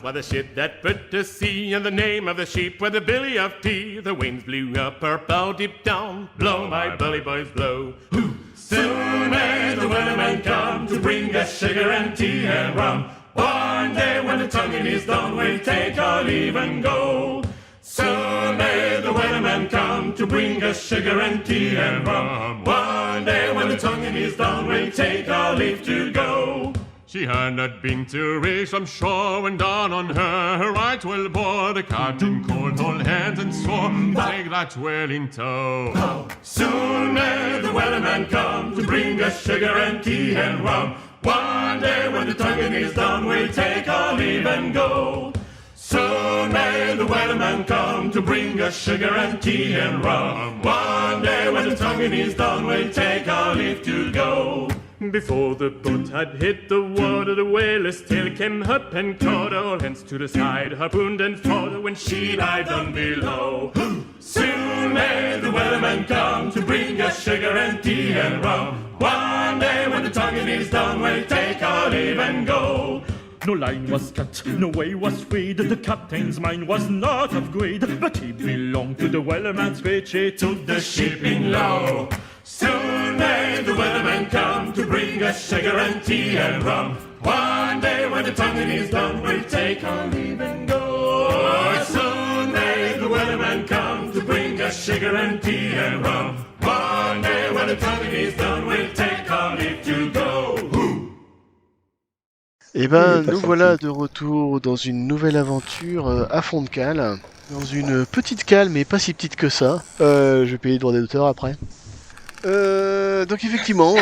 was the ship that put to sea, and the name of the ship was the Billy of Tea. The winds blew up her bow deep down, blow my bully boys blow. Soon may the weatherman come to bring us sugar and tea and rum. One day when the tonguing is done, we'll take our leave and go. Soon may the weatherman come to bring us sugar and tea and rum. One day when the tonguing is done, we'll take our leave to go. She had not been to reach from shore when dawn on her right well bore. The captain called all hands and swore, take that well in tow. Soon may the weatherman come to bring us sugar and tea and rum. One day when the tonguing is done, we'll take our leave and go. Soon may the weatherman come to bring us sugar and tea and rum. One day when the tonguing is done, we'll take our leave to go. Before the boat had hit the water, the whaler's tail came up and caught all hands to the side, harpooned and fought when she dived down below. Soon may the weatherman come to bring us sugar and tea and rum. One day when the tonguing is done, we'll take our leave and go. No line was cut, no way was freed. The captain's mind was not of greed, but he belonged to the wellerman's grade. He took the ship in low. Soon may the weatherman come to bring us sugar and tea and rum. One day when the tonguing is done, we'll take our leave and go. Soon may the weatherman come to bring us sugar and tea and rum. One day when the tonguing is done, we'll take our leave to go. Eh ben, nous voilà de retour dans une nouvelle aventure à fond de cale. Dans une petite cale, mais pas si petite que ça. Je vais payer les droits d'auteur après. Donc effectivement,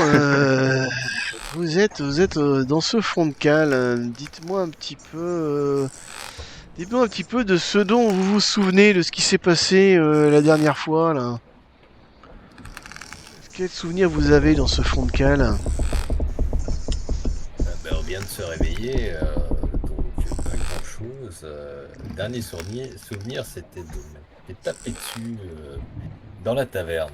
vous êtes dans ce fond de cale. Dites-moi un petit peu de ce dont vous vous souvenez, de ce qui s'est passé la dernière fois là. Quel souvenir vous avez dans ce fond de cale? On vient de se réveiller, donc pas grand chose. Le dernier souvenir, c'était de taper dessus dans la taverne.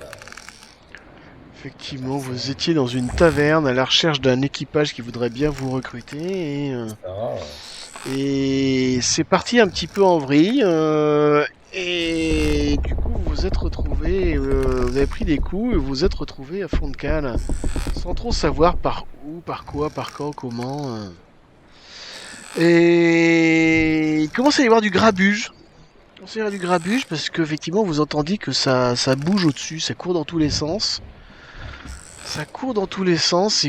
Effectivement, vous étiez dans une taverne à la recherche d'un équipage qui voudrait bien vous recruter. Et c'est parti un petit peu en vrille. Et du coup, vous vous êtes retrouvé, vous avez pris des coups et vous vous êtes retrouvé à fond de cale, sans trop savoir par où, par quoi, par quand, comment. Et il commence à y avoir du grabuge. Parce qu'effectivement, vous entendiez que ça bouge au-dessus, ça court dans tous les sens. Et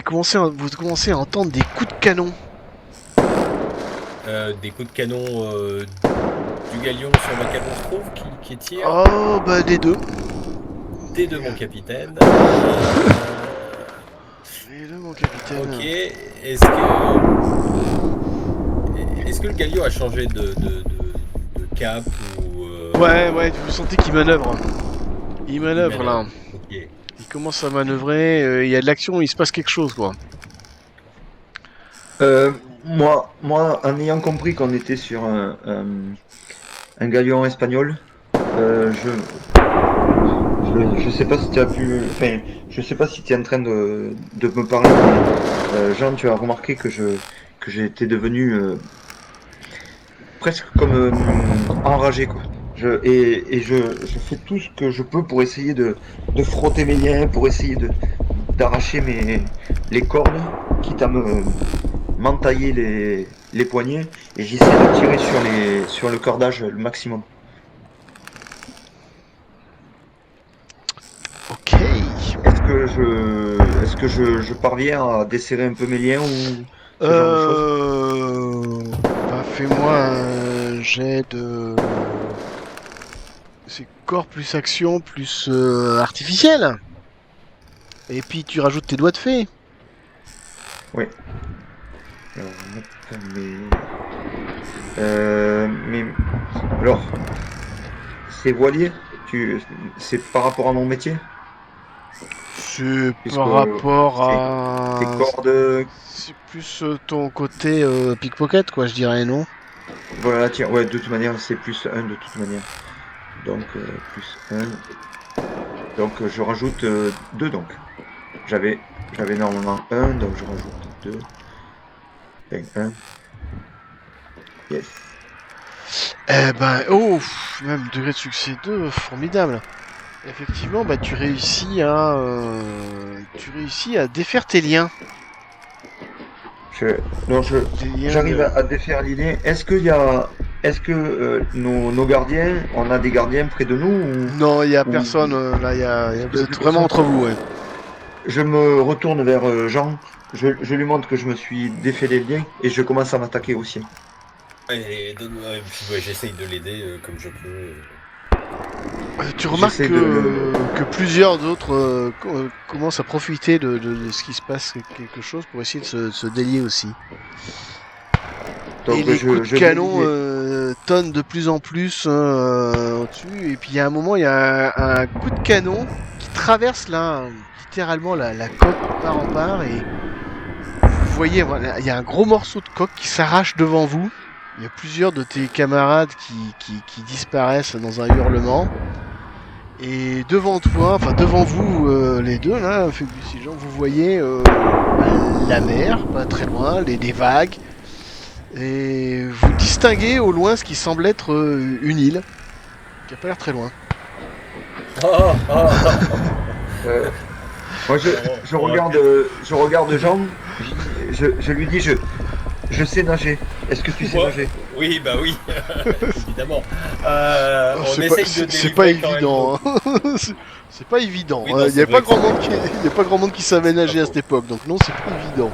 vous commencez à entendre des coups de canon. Des coups de canon du galion sur lequel on se trouve qui tire. Oh, bah des deux. Des deux, mon capitaine. Les deux, mon capitaine. Ok, est-ce que le galion a changé de cap ou Ouais, vous sentez qu'il manœuvre. Il manœuvre là. Ok. Il commence à manœuvrer, il y a de l'action, il se passe quelque chose quoi. Moi, en ayant compris qu'on était sur un galion espagnol, je sais pas si tu as pu, enfin, je sais pas si tu es en train de me parler, mais, Jean, tu as remarqué que j'étais devenu presque comme enragé quoi. Je fais tout ce que je peux pour essayer de frotter mes liens, pour essayer d'arracher les cordes, quitte à m'entailler les poignets, et j'essaie de tirer sur le cordage le maximum. Ok. Est-ce que je parviens à desserrer un peu mes liens ou ce genre de choses? Bah, fais-moi un jet de... C'est corps plus action plus artificiel. Et puis tu rajoutes tes doigts de fée. Oui. Alors, c'est voilier. C'est par rapport à mon métier. C'est par rapport à... Tes cordes. C'est plus ton côté pickpocket quoi, je dirais, non? Voilà, tiens, ouais, de toute manière, c'est plus 1 de toute manière. Donc, plus 1. Donc, je rajoute 2 donc. J'avais normalement 1, donc je rajoute 2. 1. Yes. Eh ben, oh, même degré de succès 2, formidable. Effectivement, bah tu réussis à défaire tes liens. Je, non, je, Les liens j'arrive de... à défaire l'idée. Est-ce que nos gardiens, on a des gardiens près de nous Non, il y a ou personne. Là, vous êtes de vraiment personne? entre vous. Ouais. Je me retourne vers Jean. Je lui montre que je me suis défait les liens et je commence à m'attaquer aussi. Et puis ouais, j'essaye de l'aider comme je peux. Tu remarques J'essaie de le. que plusieurs d'autres commencent à profiter de ce qui se passe quelque chose pour essayer de se délier aussi. Et Donc les coups de je vais canon l'aider. tonnent de plus en plus au-dessus. Et puis il y a un moment, il y a un coup de canon qui traverse là, littéralement la coque de part en part. Et vous voyez, voilà, il y a un gros morceau de coque qui s'arrache devant vous. Il y a plusieurs de tes camarades qui disparaissent dans un hurlement. Et devant toi, enfin devant vous, les deux là, Phébus et Jean, vous voyez la mer, pas très loin, des vagues. Et vous distinguez au loin ce qui semble être une île, qui a pas l'air très loin. Oh, oh, Euh, moi, je regarde Jean. Je lui dis, je sais nager. Est-ce que tu sais ouais. nager? Oui, bah oui, évidemment. Oh, On essaye de c'est pas délivrer quand même. évident. Hein. C'est pas évident. Oui, non, Il n'y c'est a pas vrai que grand c'est monde pas qui, faux. il y a pas grand monde qui savait C'est pas nager à faux. cette époque, donc non, c'est pas évident.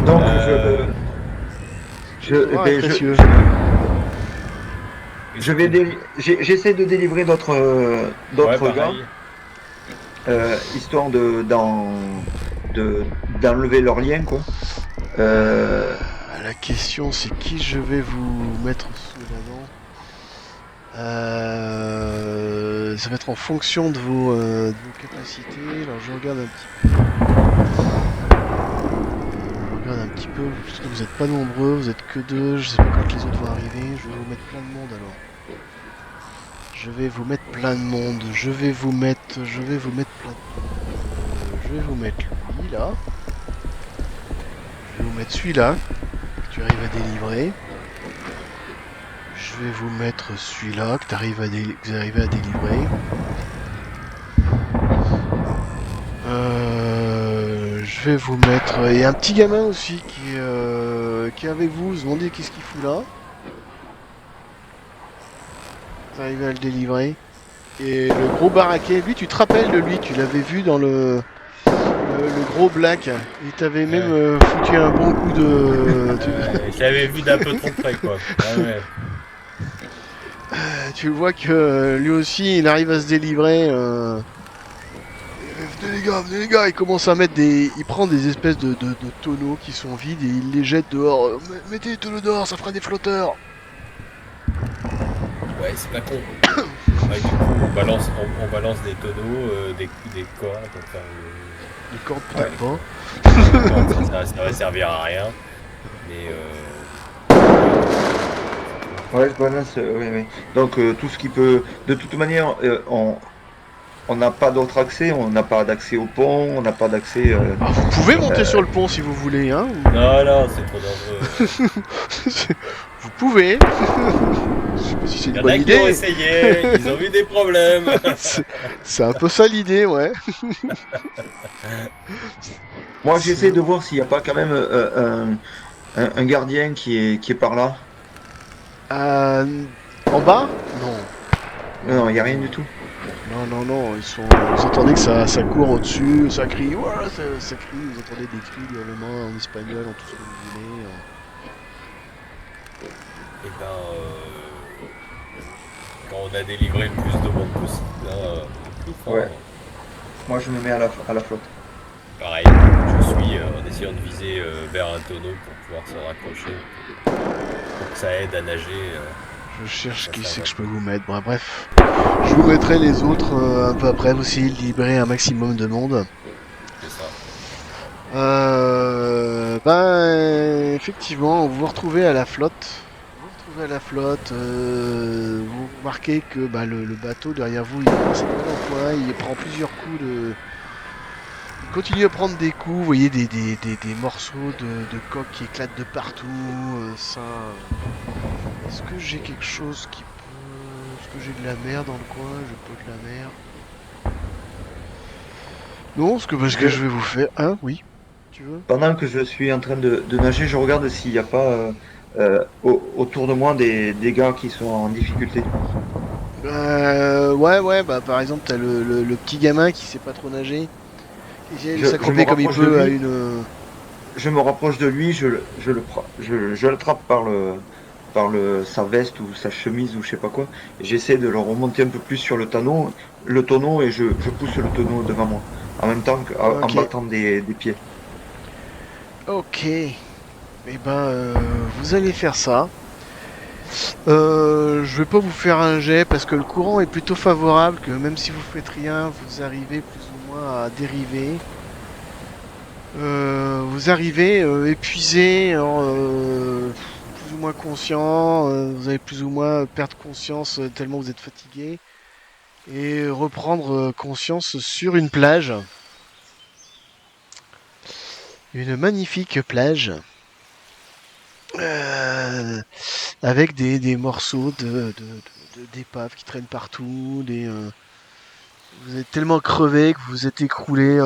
Donc Euh, C'est eh ben, précieux. je vais j'essaie de délivrer Ouais, d'autres gars, pareil. histoire d'enlever leurs liens, quoi. Euh, La question, c'est qui je vais vous mettre sous la dent. Ça va être en fonction de vos capacités. Alors je regarde un petit Je regarde un petit peu, parce que vous n'êtes pas nombreux, vous êtes que deux, je sais pas quand les autres vont arriver, je vais vous mettre plein de monde alors. Je vais vous mettre plein de monde, je vais vous mettre plein de je vais vous mettre lui là. Je vais vous mettre celui-là, que tu arrives à délivrer. Je vais vous mettre celui-là, que vous arrivez à délivrer. Je vais vous mettre... Il y a un petit gamin aussi qui est avec vous, vous vous demandez qu'est-ce qu'il fout là. Vous arrivez à le délivrer. Et le gros baraquet, lui tu te rappelles de lui, tu l'avais vu dans le gros black. Il t'avait même foutu un bon coup de... Je l'avais vu d'un peu trop près, quoi. Ah ouais. Tu vois que lui aussi il arrive à se délivrer. Venez les gars, il commence à mettre des... Il prend des espèces de tonneaux qui sont vides et il les jette dehors. Mettez les tonneaux dehors, ça fera des flotteurs. Ouais, c'est pas con. Ouais, du coup, on balance des tonneaux, des cordes, enfin, Les cordes peut-être pas. ça va servir à rien. Mais ouais, je balance, ouais, ouais. Donc tout ce qui peut, de toute manière, on n'a pas d'autre accès, on n'a pas d'accès au pont, on n'a pas d'accès. Ah, vous pouvez monter sur le pont si vous voulez, hein. non, c'est trop dangereux. Vous pouvez. Je sais pas si c'est Il y une en bonne a qui ont idée. essayé, ils ont eu des problèmes. C'est un peu ça l'idée, ouais. Moi, j'essaie de voir s'il n'y a pas quand même un gardien qui est par là. En bas? Non. Non, il n'y a rien du tout. Non, ils sont... Vous entendez que ça court au-dessus, ça crie, ouais, ça crie, vous entendez des cris, des hurlements en espagnol, en tout ce que vous voulez. Et ben, quand on a délivré le plus de monde possible, hein, plus fort. Ouais. Moi, je me mets à la flotte. Pareil, je suis en essayant de viser vers un tonneau pour pouvoir se raccrocher, pour que ça aide à nager. Je cherche Ça qui sert c'est à que je peux vous mettre. Bon, bref, je vous mettrai les autres un peu après, vous essayez de libérer un maximum de monde. C'est ça. Effectivement, vous vous retrouvez à la flotte. Vous remarquez que le bateau derrière vous, il commence à prendre en point, il prend plusieurs coups de... Il continue à prendre des coups, vous voyez des morceaux de coque qui éclatent de partout, Est-ce que j'ai quelque chose qui peut... Est-ce que j'ai de la mer dans le coin? J'ai pas de la mer. Non, parce que je vais vous faire... Hein, oui. Tu veux? Pendant que je suis en train de nager, je regarde s'il n'y a pas autour de moi des gars qui sont en difficulté. Ouais, bah par exemple, t'as le petit gamin qui sait pas trop nager. Qui essaie de Je me s'accroper comme il rapproche de peut à lui, une... je me rapproche de lui, je l'attrape sa veste ou sa chemise ou je sais pas quoi. J'essaie de le remonter un peu plus sur le tonneau et je pousse le tonneau devant moi. En même temps en Ok. battant des pieds. Ok. Eh ben, vous allez faire ça. Je vais pas vous faire un jet parce que le courant est plutôt favorable, que même si vous faites rien, vous arrivez plus ou moins à dériver. Vous arrivez épuisé, plus ou moins conscient, vous allez plus ou moins perdre conscience tellement vous êtes fatigué, et reprendre conscience sur une plage. Une magnifique plage. euh, Avec des morceaux d'épave qui traînent partout, vous êtes tellement crevé que vous êtes écroulé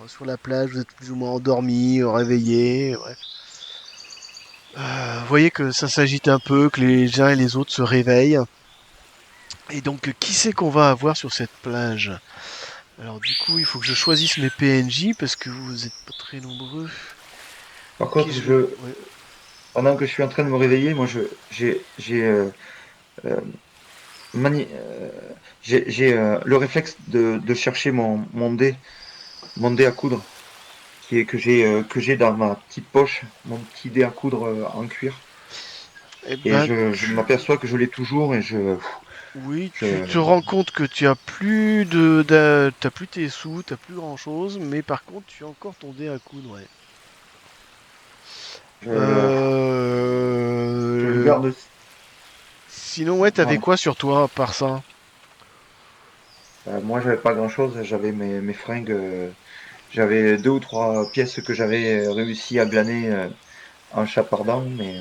sur la plage, vous êtes plus ou moins endormi, réveillé. Ouais. Vous voyez que ça s'agite un peu, que les uns et les autres se réveillent. Et donc, qui c'est qu'on va avoir sur cette plage? Alors, du coup, il faut que je choisisse mes PNJ parce que vous êtes pas très nombreux. Par Qui contre, je vais... Ouais. pendant que je suis en train de me réveiller, moi j'ai euh, mani- euh, j'ai le réflexe de chercher mon dé à coudre, que j'ai dans ma petite poche, mon petit dé à coudre en cuir. Eh Et ben, je m'aperçois que je l'ai toujours et oui, tu je, te rends compte que tu as plus t'as plus tes sous, t'as plus grand chose, mais par contre tu as encore ton dé à coudre, ouais. je, je le Euh... garde. Sinon, ouais, t'avais Voilà. quoi sur toi à part ça? Moi, j'avais pas grand-chose. J'avais mes fringues. J'avais deux ou trois pièces que j'avais réussi à glaner en chapardant, mais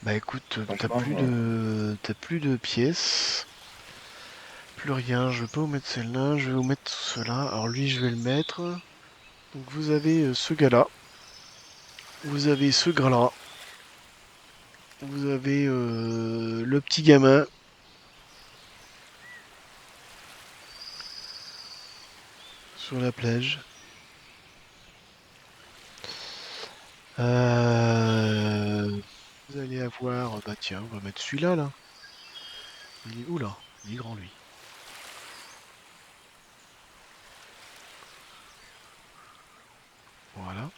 Bah écoute, franchement, t'as plus de pièces, plus rien. Je vais pas vous mettre celle-là, je vais vous mettre cela. Alors lui, je vais le mettre. Donc vous avez ce gars-là, vous avez ce gars-là, vous avez le petit gamin sur la plage. Vous allez avoir, bah tiens, on va mettre celui-là là. Il est où là? Il est grand lui. Voilà,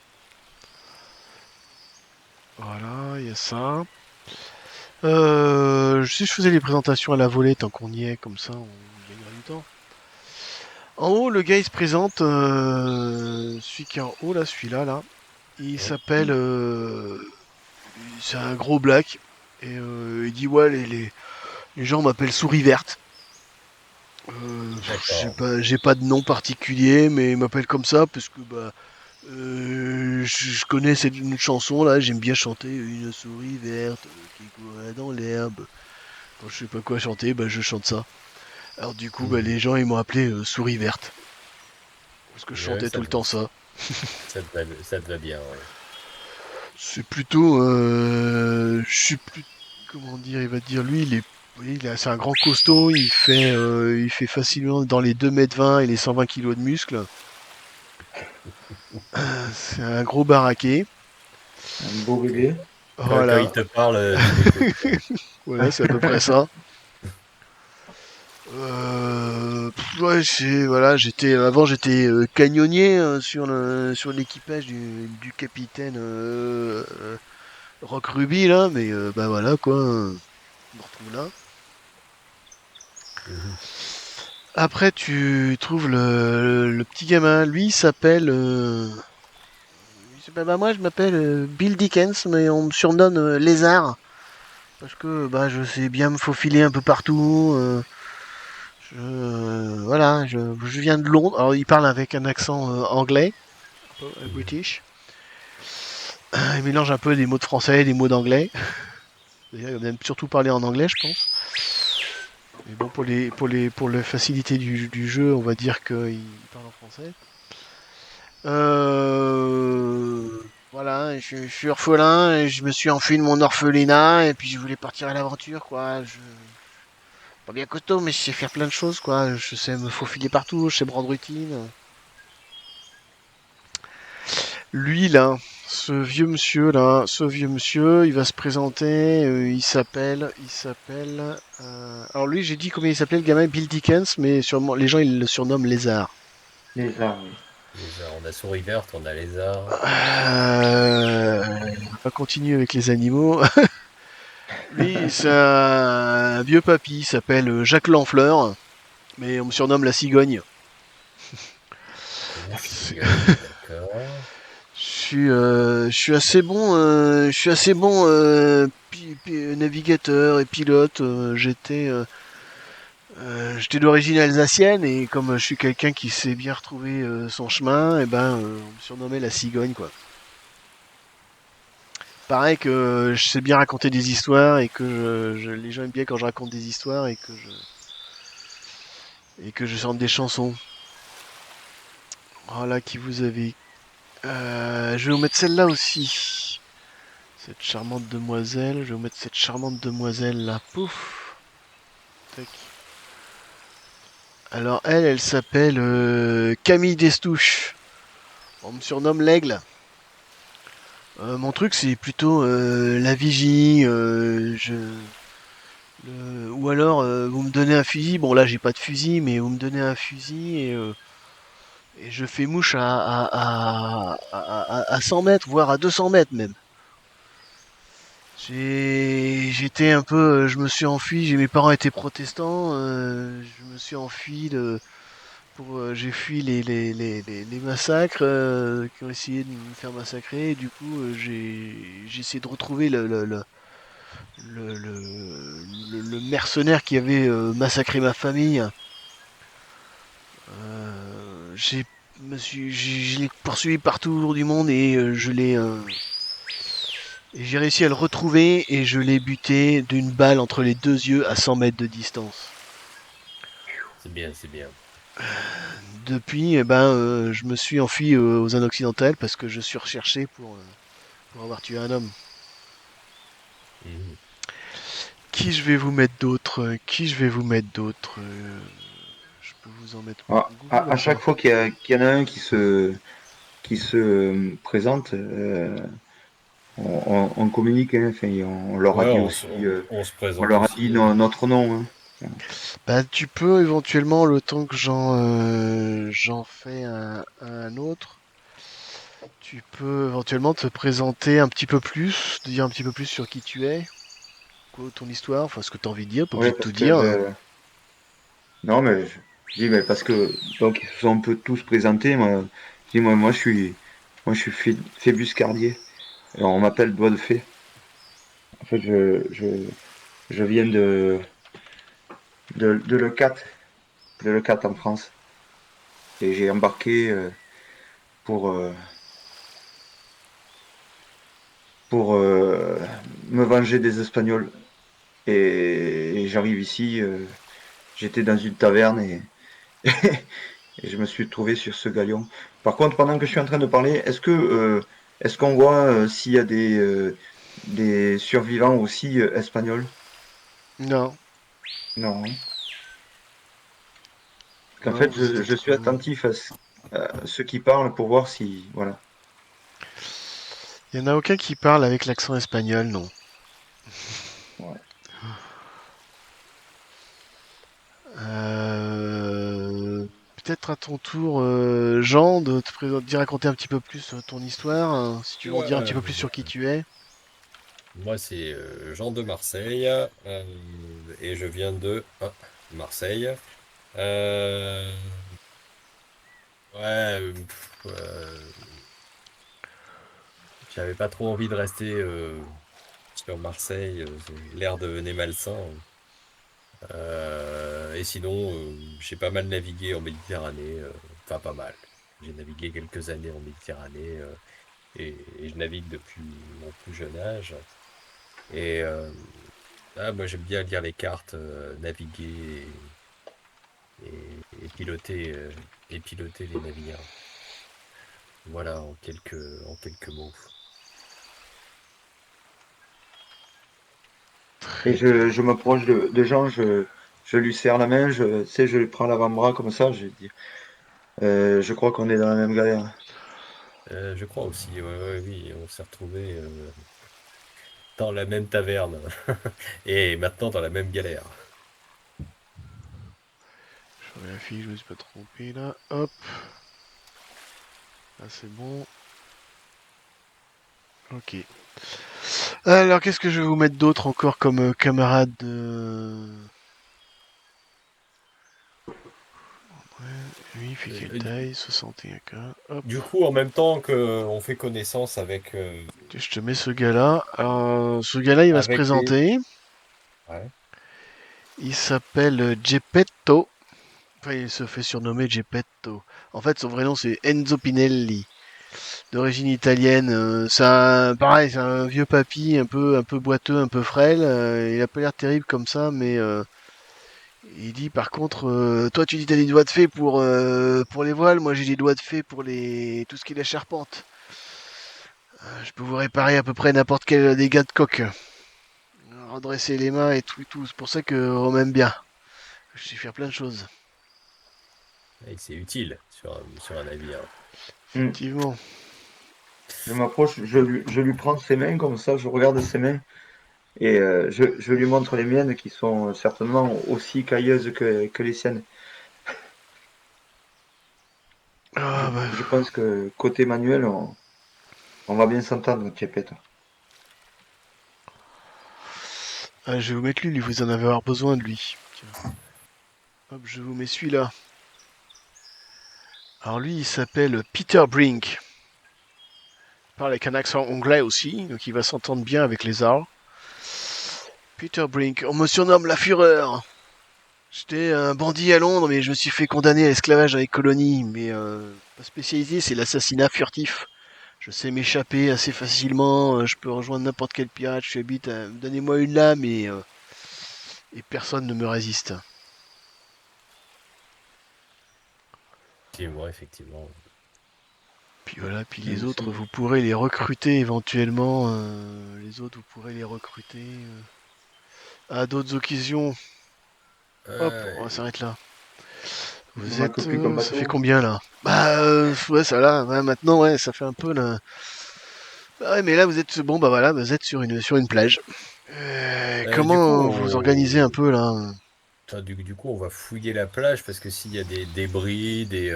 voilà, il y a ça. Si je faisais les présentations à la volée tant qu'on y est, comme ça on gagnerait du temps. En haut, le gars il se présente, celui qui est en haut là, celui-là là. Il Oui, s'appelle, c'est un gros black. Et il dit ouais les gens m'appellent Souris Verte. d'accord. J'ai pas de nom particulier, mais ils m'appellent comme ça parce que bah je connais une chanson là, j'aime bien chanter une souris verte qui courait dans l'herbe. Quand je sais pas quoi chanter, bah je chante ça. Alors du coup, bah Mhm. les gens ils m'ont appelé souris verte parce que je Ouais, chantais tout le temps ça. ça te va bien, ouais. C'est plutôt, je suis plus, comment dire, il va dire lui, oui, c'est un grand costaud, il fait facilement dans les 2,20 m et les 120 kilos de muscles. C'est un gros baraqué. un beau bébé. Quand il Voilà, te parle, tu l'écoutes, quoi. voilà, c'est à peu près ça. Ouais, voilà, avant j'étais canonnier sur l'équipage du capitaine Rock Ruby là, mais bah voilà quoi, je me retrouve là. Mhm. Après tu trouves le petit gamin, lui bah moi je m'appelle Bill Dickens, mais on me surnomme Lézard parce que bah je sais bien me faufiler un peu partout. Voilà, je viens de Londres. Alors il parle avec un accent anglais, Mhm. british. Il mélange un peu des mots de français et des mots d'anglais. D'ailleurs, il va même surtout parler en anglais, je pense. Mais bon, pour la facilité du jeu, on va dire qu'il parle en français. Voilà, je suis orphelin et je me suis enfui de mon orphelinat et puis je voulais partir à l'aventure, quoi. Pas bien costaud, mais je sais faire plein de choses, quoi. Je sais me faufiler partout, je sais me rendre utile. Lui, là, ce vieux monsieur, il va se présenter, alors lui, j'ai dit comment il s'appelait le gamin, Bill Dickens, mais sûrement, les gens, ils le surnomment Lézard. Les arts, oui. On a souris verte, on a lézard. On va continuer avec les animaux. Lui, c'est un vieux papy, il s'appelle Jacques Lanfleur, mais on me surnomme la cigogne. La C'est- cigogne, d'accord. je suis assez bon, navigateur et pilote. J'étais d'origine alsacienne et comme je suis quelqu'un qui sait bien retrouver son chemin, et ben, on me surnommait la cigogne, quoi. Pareil que je sais bien raconter des histoires et que les gens aiment bien quand je raconte des histoires et que je chante des chansons. Voilà qui vous avez. Je vais vous mettre celle-là aussi. Cette charmante demoiselle. Je vais vous mettre cette charmante demoiselle là. Pouf. Tac. Alors elle s'appelle Camille Destouches. On me surnomme l'aigle. Mon truc c'est plutôt la vigie. Ou alors vous me donnez un fusil. Bon là j'ai pas de fusil, mais vous me donnez un fusil et je fais mouche à 100 mètres, voire à 200 mètres même. J'étais un peu, je me suis enfui. Mes parents étaient protestants. Je me suis enfui j'ai fui les massacres qui ont essayé de me faire massacrer. Et du coup, j'ai essayé de retrouver le mercenaire qui avait massacré ma famille. J'ai je l'ai poursuivi partout autour du monde et j'ai réussi à le retrouver et je l'ai buté d'une balle entre les deux yeux à 100 mètres de distance. C'est bien, c'est bien. Depuis, eh ben, je me suis enfui aux Indes occidentales parce que je suis recherché pour avoir tué un homme. Mhm. Qui je vais vous mettre d'autre? Qui je vais vous mettre d'autre? Je peux vous en mettre Ah, beaucoup à là chaque pas. fois qu'il y en a un qui se présente, on communique, hein, enfin, on leur a Ouais, dit aussi, on se on présente leur a aussi. dit notre nom, hein. Bah, tu peux éventuellement, le temps que j'en fais un autre, tu peux éventuellement te présenter un petit peu plus, te dire un petit peu plus sur qui tu es, quoi, ton histoire, enfin ce que tu as envie de dire, pas Ouais, obligé de tout parce que dire, hein. non, mais je dis, mais parce que donc ils se sont un peu tous présentés. Moi, je dis, moi, je suis Phébus Cardier. Alors, on m'appelle Doigt de Fée. En fait, je viens de Leucate, de Leucate en France, et j'ai embarqué pour euh, pour me venger des Espagnols. Et j'arrive ici, j'étais dans une taverne et je me suis trouvé sur ce galion. Par contre, pendant que je suis en train de parler, est-ce qu'on voit s'il y a des survivants aussi espagnols? Non, Non, hein. Qu'en non, fait, vous êtes je suis trop. attentif à ceux qui parlent pour voir si, voilà. Il y en a aucun qui parle avec l'accent espagnol, non. Ouais. Euh, Peut-être à ton tour, Jean, de te présenter, d'y raconter un petit peu plus ton histoire, hein, si tu veux en dire un petit Ouais, peu plus sur qui tu es. moi, c'est Jean de Marseille et je viens de Marseille. Euh, ouais, j'avais pas trop envie de rester sur Marseille. L'air devenait malsain. Et sinon, j'ai pas mal navigué en Méditerranée. Enfin, pas mal. J'ai navigué quelques années en Méditerranée. et je navigue depuis mon plus jeune âge. Et moi j'aime bien lire les cartes, naviguer et piloter les navires. Voilà en quelques mots. Et Très bien. je m'approche de Jean, je lui serre la main, tu sais, je lui prends l'avant-bras comme ça, je dis, je crois qu'on est dans la même galère. Je crois aussi, ouais, ouais, oui, on s'est retrouvés dans la même taverne et maintenant dans la même galère. Je vérifie, je me suis pas trompé là. Hop, là c'est bon. Ok. Alors, qu'est-ce que je vais vous mettre d'autre encore comme camarade Lui, il fait Euh, quelle euh, taille? 61K. Hop. Du coup, en même temps que on fait connaissance Je te mets ce gars-là. Ce gars-là, il va se avec les... présenter. Ouais. Il s'appelle Geppetto. Enfin, il se fait surnommer Geppetto. En fait, son vrai nom, c'est Enzo Pinelli. D'origine italienne. Pareil, c'est un vieux papy, un peu boiteux, un peu frêle. Il a pas l'air terrible comme ça, mais il dit par contre, toi tu dis t'as des doigts de fée pour les voiles, moi j'ai des doigts de fée pour tout ce qui est la charpente. Je peux vous réparer à peu près n'importe quel dégât de coque. Redresser les mains et tout et tout. C'est pour ça qu'on m'aime bien. Je sais faire plein de choses. Et c'est utile sur un navire. Hmm. Effectivement. Je m'approche, je lui prends ses mains comme ça, je regarde ses mains et je lui montre les miennes qui sont certainement aussi cailleuses que les siennes. Ah, bah, Je pense que côté manuel, on va bien s'entendre, Tiepet. je vais vous mettre lui, vous en avez avoir besoin de lui. Tiens. Hop, je vous mets celui-là. Alors lui, il s'appelle Peter Brink. Il parle avec un accent anglais aussi, donc il va s'entendre bien avec les arts. Peter Brink, on me surnomme la Fureur. J'étais un bandit à Londres, mais je me suis fait condamner à l'esclavage dans les colonies. Mais ma spécialité, c'est l'assassinat furtif. Je sais m'échapper assez facilement. Je peux rejoindre n'importe quel pirate. Je suis habite. Donnez-moi une lame et personne ne me résiste. Effectivement, effectivement. Puis voilà. Puis les Hmm, autres, vous pourrez les recruter éventuellement. Les autres, vous pourrez les recruter à d'autres occasions. Hop, on va Euh, s'arrêter là. Il me Vous manque êtes, plus qu'un ça fait bateau. combien là? Bah ouais, ça là. Ouais, maintenant, ouais, ça fait un peu là. Bah ouais, mais là vous êtes bon, bah voilà, vous êtes sur une plage. du coup, Comment vous organisez un peu là? du coup, on va fouiller la plage parce que s'il y a des débris, des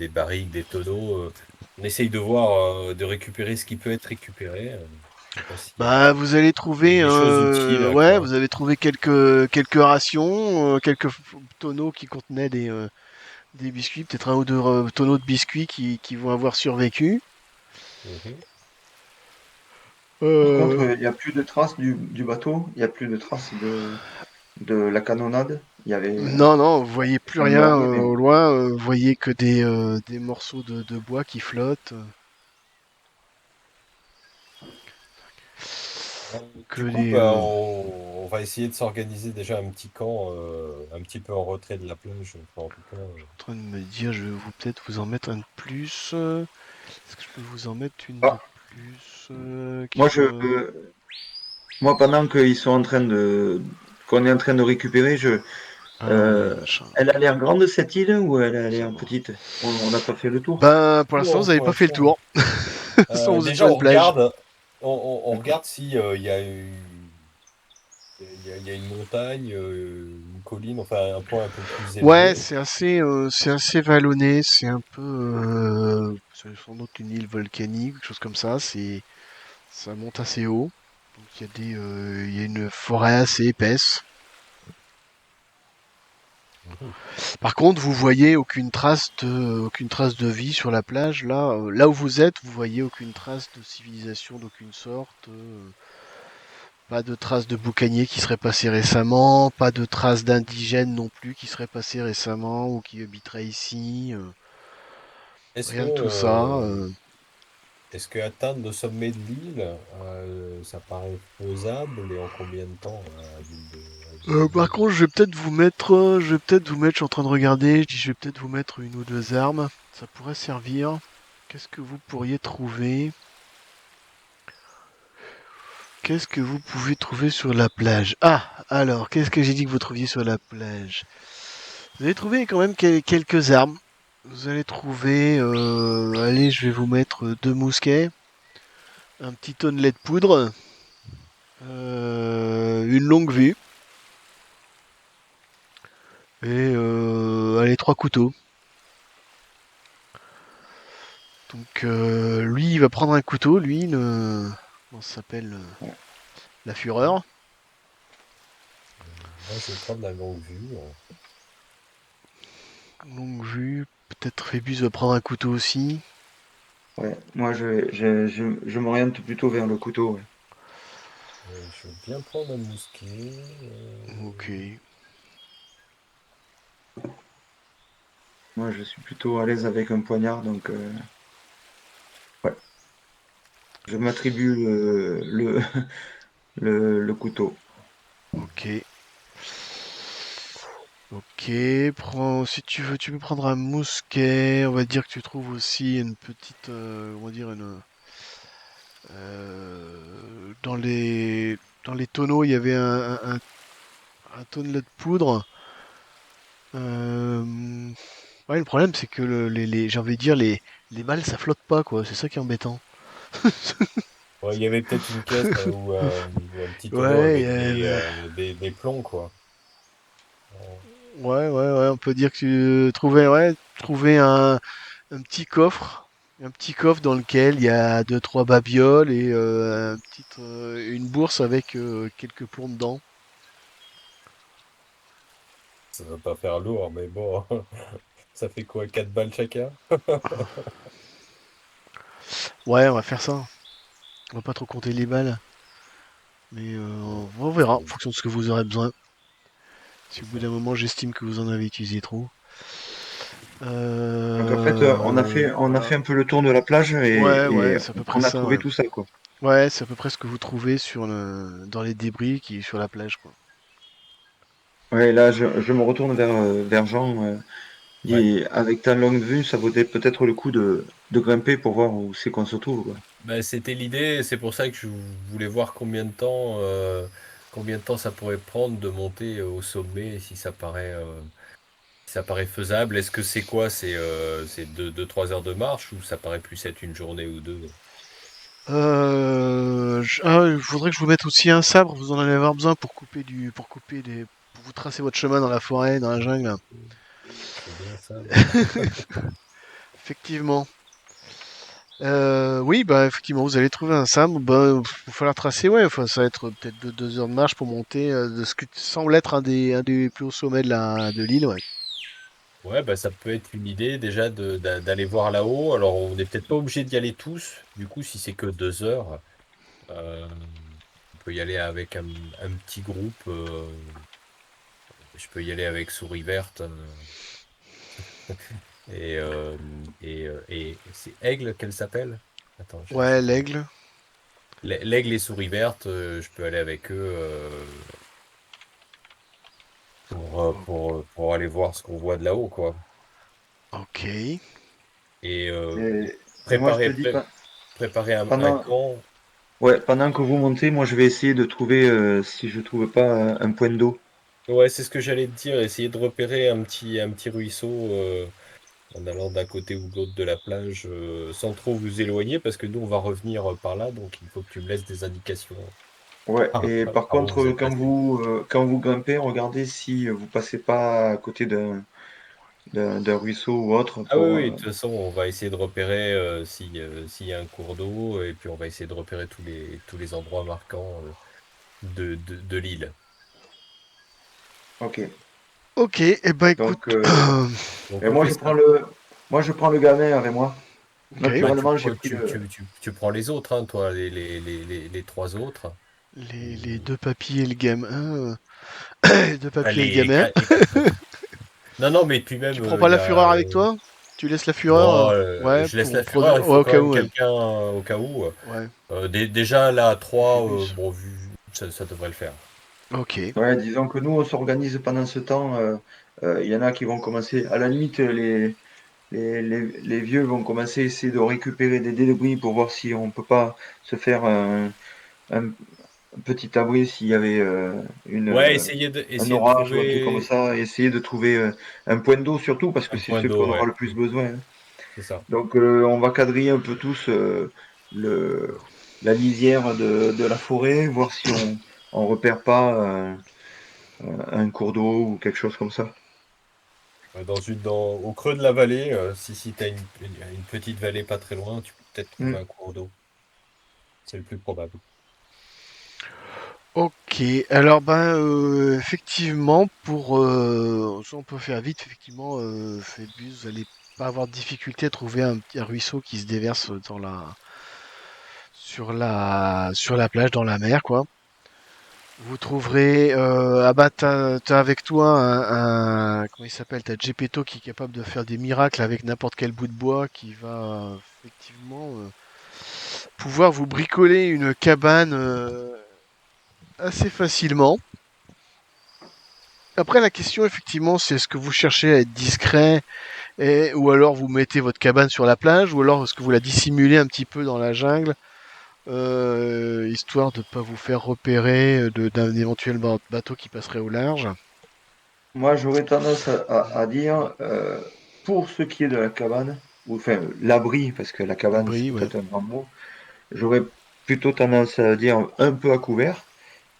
barriques, des tonneaux, on essaye de voir, de récupérer ce qui peut être récupéré. Je sais pas s'il y a Bah vous allez trouver, des choses utiles, ouais, quoi. vous avez trouvé quelques rations, tonneaux qui contenaient des biscuits, peut-être un ou deux tonneaux de biscuits qui vont avoir survécu. Mhm. Par contre, Euh, il n'y a plus de traces du bateau, il n'y a plus de traces de la canonnade. Il y avait non, non, vous voyez plus un rien orgue, mais au loin. Vous voyez que des morceaux de bois qui flottent, que Du coup, des. bah, on va essayer de s'organiser déjà un petit camp, un petit peu en retrait de la plage. Enfin, en tout cas, En train de me dire, je vais vous peut-être vous en mettre un de plus. Est-ce que je peux vous en mettre une de ah, plus qui moi, soit. moi, pendant qu'ils sont en train qu'on est en train de récupérer, Alors, euh, machin, elle a l'air grande cette île ou elle a c'est l'air bon. petite? On n'a pas fait le tour. Ben, pour l'instant, vous non, n'avez pour pas fait le l'instant. tour. Sans vous êtes Déjà, sur on une plage. regarde, on regarde si il y a une montagne, une colline, enfin un point un peu plus Ouais, élevé. c'est assez vallonné. C'est un peu. C'est sans doute une île volcanique, quelque chose comme ça. Ça monte assez haut. Donc, il y a une forêt assez épaisse. Mhm. Par contre, vous voyez aucune trace de vie sur la plage. Là, là où vous êtes, vous voyez aucune trace de civilisation d'aucune sorte. Pas de traces de boucaniers qui seraient passés récemment, pas de traces d'indigènes non plus qui seraient passés récemment ou qui habiteraient ici. Est-ce que Rien de tout ça. est-ce que atteindre le sommet de l'île, ça paraît faisable et en combien de temps à vue de Par nez? contre, je suis en train de regarder, je vais peut-être vous mettre une ou deux armes. Ça pourrait servir. Qu'est-ce que vous pourriez trouver? Qu'est-ce que vous pouvez trouver sur la plage? Ah, alors, qu'est-ce que j'ai dit que vous trouviez sur la plage? Vous allez trouver quand même quelques armes. Vous allez trouver, allez, je vais vous mettre deux mousquets, un petit tonnelet de poudre, une longue vue et allez, trois couteaux. Donc lui, il va prendre un couteau, lui, comment ça s'appelle, la fureur. Moi, je vais prendre la longue vue. Longue vue, peut-être Phébus va prendre un couteau aussi. Ouais, moi je m'oriente plutôt vers le couteau. Ouais. Je veux bien prendre un mousquet. Ok. Moi je suis plutôt à l'aise avec un poignard, donc ouais, je m'attribue le couteau. Ok. Ok, si tu veux, tu peux prendre un mousquet. On va dire que tu trouves aussi une petite, on va dire dans les tonneaux, il y avait un tonnelet de poudre. Euh, ouais, le problème c'est que j'ai envie de dire les balles ça flotte pas quoi. C'est ça qui est embêtant. Ouais, il y avait peut-être une caisse ou un petit tonneau Ouais, avec des plombs, quoi. ouais, on peut dire que tu trouvais, ouais, trouver un petit coffre. Un petit coffre dans lequel il y a deux, trois babioles et une bourse avec quelques plombs dedans. Ça va pas faire lourd, mais bon, ça fait quoi, 4 balles chacun? Ouais, on va faire ça. On va pas trop compter les balles. Mais on verra en fonction de ce que vous aurez besoin. Si C'est au bout ça. d'un moment j'estime que vous en avez utilisé trop. Donc en fait, on a Voilà. fait un peu le tour de la plage Ouais, et c'est à peu près on a ça, trouvé ouais. tout ça, quoi. Ouais, c'est à peu près ce que vous trouvez dans les débris qui est sur la plage, quoi. Ouais, là, je me retourne vers Jean. Ouais. Avec ta longue vue, ça vaudrait peut-être le coup de grimper pour voir où c'est qu'on se trouve, quoi. Bah, c'était l'idée, c'est pour ça que je voulais voir combien de temps ça pourrait prendre de monter au sommet, si ça paraît faisable. Est-ce que c'est quoi? C'est 3 heures de marche ou ça paraît plus être une journée ou deux? Il faudrait que je vous mette aussi un sabre. Vous en allez avoir besoin pour vous tracer votre chemin dans la forêt, dans la jungle. C'est bien ça, ouais. Effectivement. Oui, bah effectivement, vous allez trouver un sabre. Bah, il va falloir tracer, ouais. Enfin, ça va être peut-être deux heures de marche pour monter de ce qui semble être un des plus hauts sommets de l'île, ouais. Ouais, bah, ça peut être une idée déjà d'aller voir là-haut. Alors, on n'est peut-être pas obligé d'y aller tous. Du coup, si c'est que 2 heures, euh, on peut y aller avec un petit groupe. Je peux y aller avec Souris Verte. Et, euh, et c'est Aigle qu'elle s'appelle? Attends, je sais Ouais, plus. l'aigle. L'Aigle et Souris Verte, je peux aller avec eux pour aller voir ce qu'on voit de là-haut, quoi. Ok. Et Et moi, je te préparer, dis, préparer un pendant, camp. ouais, pendant que vous montez, moi, je vais essayer de trouver, si je trouve pas un point d'eau. Ouais, c'est ce que j'allais te dire, essayer de repérer un petit ruisseau en allant d'un côté ou de l'autre de la plage sans trop vous éloigner, parce que nous, on va revenir par là, donc il faut que tu me laisses des indications Ouais, et par par où contre, vous êtes passé. quand vous grimpez, regardez si vous passez pas à côté d'un ruisseau ou autre Ah oui, pour, oui, de toute façon, on va essayer de repérer s'il y a un cours d'eau, et puis on va essayer de repérer tous les endroits marquants de l'île. Ok. Ok. Ok, et ben écoute. donc, Donc et on moi, fait ça. je prends le gamin avec moi. Ok. Bah, Naturellement, j'ai pris tu prends les autres, hein, toi, les trois autres. Les Ou- deux papiers et le gamin. Les deux Ah, papiers et le gamin. les quatre. Non, non, mais puis même, Tu prends pas il y la a. fureur avec toi? Tu laisses la fureur Non, ouais, je laisse pour la fureur, il ouais, faut au quand cas même où. Ouais. quelqu'un au cas où. Ouais, Déjà là, à 3, Débuse. bon, ça devrait le faire. Ok. Ouais, disons que nous, on s'organise pendant ce temps. Il y en a qui vont commencer, à la limite, les vieux vont commencer à essayer de récupérer des débris pour voir si on peut pas se faire un petit abri s'il y avait Ouais, un essayer de orage ou un truc comme trouver ça. Essayer de trouver un point d'eau surtout parce que un c'est point ce qu'on d'eau, aura ouais. le plus besoin, hein. C'est ça. Donc on va quadriller un peu tous le, la lisière de la forêt, voir si on repère pas un cours d'eau ou quelque chose comme ça. Au creux de la vallée, si tu as une petite vallée pas très loin, tu peux peut-être trouver Hmm. un cours d'eau. C'est le plus probable. Ok, alors ben effectivement pour ça on peut faire vite effectivement Phébus, vous allez pas avoir de difficulté à trouver un petit ruisseau qui se déverse dans la sur la plage dans la mer quoi. Vous trouverez ah bah t'as avec toi comment il s'appelle, t'as Gepetto qui est capable de faire des miracles avec n'importe quel bout de bois qui va effectivement pouvoir vous bricoler une cabane assez facilement. Après, la question, effectivement, c'est est-ce que vous cherchez à être discret ou alors vous mettez votre cabane sur la plage ou alors est-ce que vous la dissimulez un petit peu dans la jungle histoire de ne pas vous faire repérer d'un éventuel bateau qui passerait au large. Moi, j'aurais tendance à dire, pour ce qui est de la cabane, ou enfin l'abri, parce que la cabane, c'est Brie, ouais. peut-être un grand mot, j'aurais plutôt tendance à dire un peu à couvert,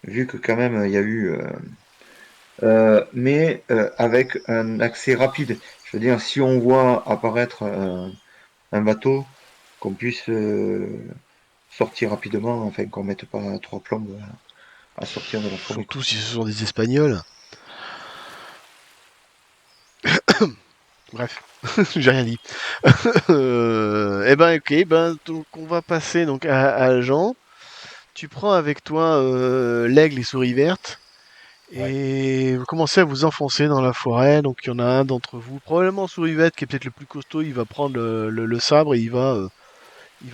vu que quand même il y a eu, mais avec un accès rapide. Je veux dire, si on voit apparaître un bateau, qu'on puisse sortir rapidement, enfin qu'on mette pas trois plombes à sortir de la forêt, quoi. Surtout si ce sont des Espagnols. Bref, j'ai rien dit. Eh ben, ok, ben, donc on va passer donc à Jean. Tu prends avec toi l'aigle et souris verte. Ouais. Et vous commencez à vous enfoncer dans la forêt, donc il y en a un d'entre vous, probablement Sourivette, qui est peut-être le plus costaud, il va prendre le sabre et il va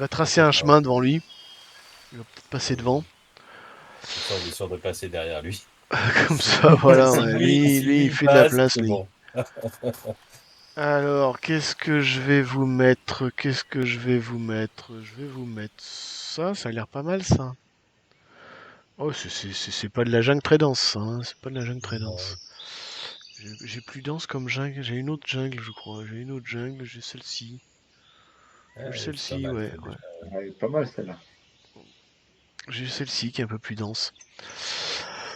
tracer un C'est ça. chemin devant lui. Il va peut-être passer Euh, devant. Comme ça, on est sûr de passer derrière lui. Comme Si ça, lui, voilà, si ouais. lui, si Lui, lui il il fait de la passe, place, c'est lui. bon. Alors, qu'est-ce que je vais vous mettre? Qu'est-ce que je vais vous mettre? Je vais vous mettre ça, ça a l'air pas mal, ça. Oh, c'est pas de la jungle très dense, ça, hein. C'est pas de la jungle très dense. Non. J'ai plus dense comme jungle. J'ai une autre jungle, je crois. J'ai une autre jungle, j'ai celle-ci. J'ai Ouais, c'est pas celle-ci, mal ouais, ça ouais. déjà. Ouais, pas mal celle-là. J'ai celle-ci qui est un peu plus dense.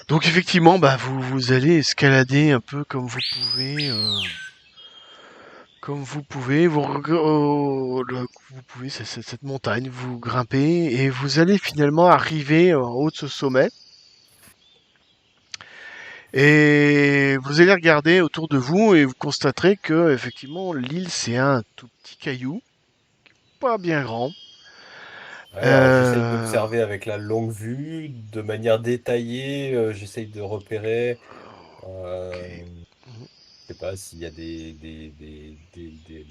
Donc effectivement, bah vous allez escalader un peu comme vous pouvez, comme vous pouvez. Vous pouvez cette montagne, vous grimpez et vous allez finalement arriver en haut de ce sommet. Et vous allez regarder autour de vous et vous constaterez que effectivement l'île c'est un tout petit caillou, pas bien grand. Ouais, alors j'essaye Euh, d'observer avec la longue vue, de manière détaillée, j'essaye de repérer. ok. Je sais pas s'il y a des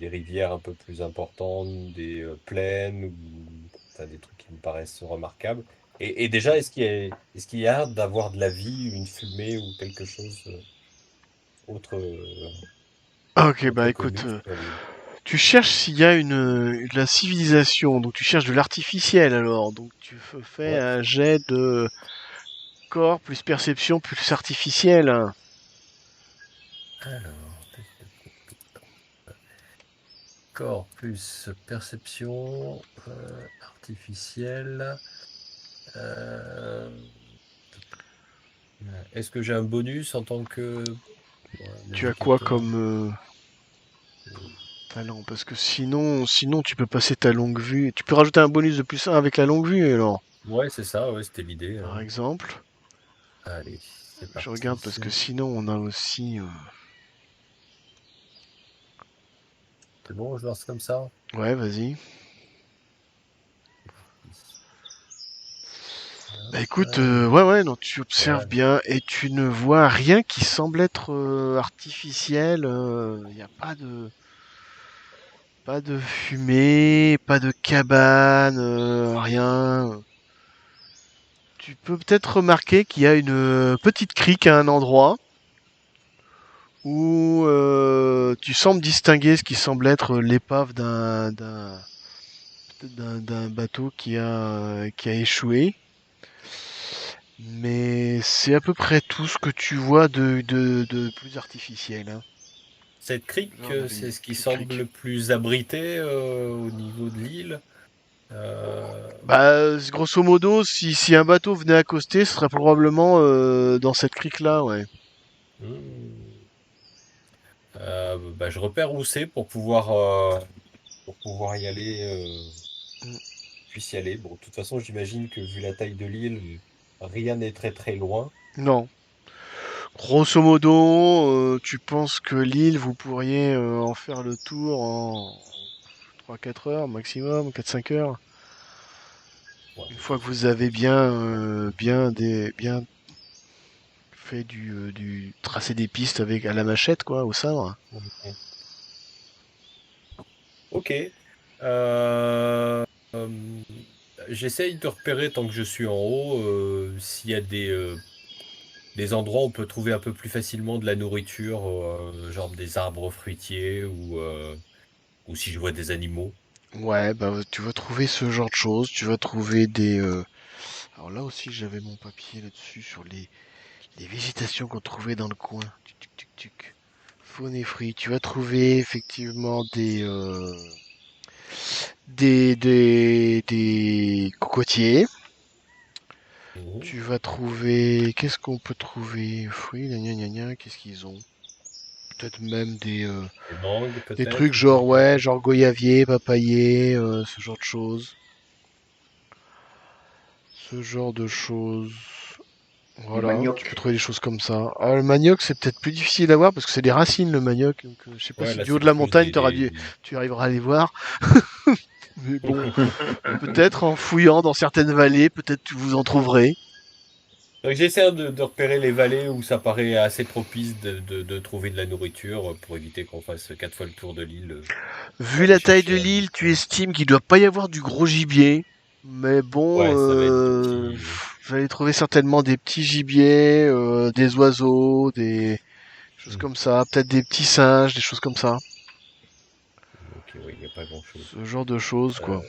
rivières un peu plus importantes, des plaines ou enfin, des trucs qui me paraissent remarquables. Et déjà, est-ce qu'il y a d'avoir de la vie, une fumée ou quelque chose autre, Ok, bah autre que écoute, nous sur l'île? tu cherches s'il y a de la civilisation, donc tu cherches de l'artificiel alors, donc tu fais Ouais. un jet de corps plus perception plus artificiel, hein. Alors, corps plus perception artificielle. Euh, Est-ce que j'ai un bonus en tant que Tu as quoi navigateur? comme talent? Parce que sinon tu peux passer ta longue vue. Tu peux rajouter un bonus de plus 1 avec la longue vue alors, Ouais, c'est ça, ouais, c'était l'idée, par hein. exemple. Allez, c'est Je regarde parti. parce que sinon on a aussi. C'est bon, je lance comme ça? Ouais, vas-y. Bah Hop, écoute, ouais, ouais, non, tu observes ouais. bien et tu ne vois rien qui semble être artificiel. Il n'y a pas de. Pas de fumée, pas de cabane, rien. Tu peux peut-être remarquer qu'il y a une petite crique à un endroit où tu sembles distinguer ce qui semble être l'épave d'un bateau qui a échoué. Mais c'est à peu près tout ce que tu vois de plus artificiel, hein. Cette crique, Genre de c'est ce qui petite semble crique. le plus abrité au niveau de l'île. Euh, Bah, grosso modo, si un bateau venait accoster, ce serait probablement dans cette crique-là, ouais. hmm. Bah, je repère où c'est pour pouvoir y aller, Mm. puisse y aller. Bon, de toute façon, j'imagine que vu la taille de l'île, rien n'est très très loin. Non. Grosso modo, tu penses que l'île, vous pourriez en faire le tour en 3-4 heures maximum, 4-5 heures. Ouais, Une fois ça que c'est vous pas avez trop. bien fait du tracé des pistes avec à la machette, quoi, au sabre. Mhm. Ok. Euh, euh, J'essaye de repérer tant que je suis en haut s'il y a des endroits où on peut trouver un peu plus facilement de la nourriture, genre des arbres fruitiers ou si je vois des animaux. Ouais, bah tu vas trouver ce genre de choses. Tu vas trouver des. Alors là aussi, j'avais mon papier là-dessus sur les végétations qu'on trouvait dans le coin. Tuc, tuc, tuc, tuc. Faune et fruits. Tu vas trouver effectivement des cocotiers. Mhm. Tu vas trouver. Qu'est-ce qu'on peut trouver? Fruits, gna gna gna gna, qu'est-ce qu'ils ont? Peut-être même Des mangues des trucs peut-être, des genre, goyavas. ouais, genre goyavier, papayer, ce genre de choses. Ce genre de choses. Du Voilà, tu peux manioc. trouver des choses comme ça. Ah, le manioc, c'est peut-être plus difficile à voir parce que c'est des racines, le manioc. Donc, je sais pas Ouais, si là du haut c'est de la plus montagne, tu arriveras à les voir. Mais bon, peut-être en fouillant dans certaines vallées, peut-être que vous en trouverez. Donc j'essaie de repérer les vallées où ça paraît assez propice de trouver de la nourriture pour éviter qu'on fasse 4 fois le tour de l'île pour Vu aller la taille de chercher un bout de l'île, tu pain. estimes qu'il doit pas y avoir du gros gibier. Mais bon, Ouais, ça va être du petit. vous allez trouver certainement des petits gibiers, des oiseaux, des choses Hmm. comme ça. Peut-être des petits singes, des choses comme ça. Ok, oui, il n'y a pas grand-chose. Ce genre de choses, quoi. Euh,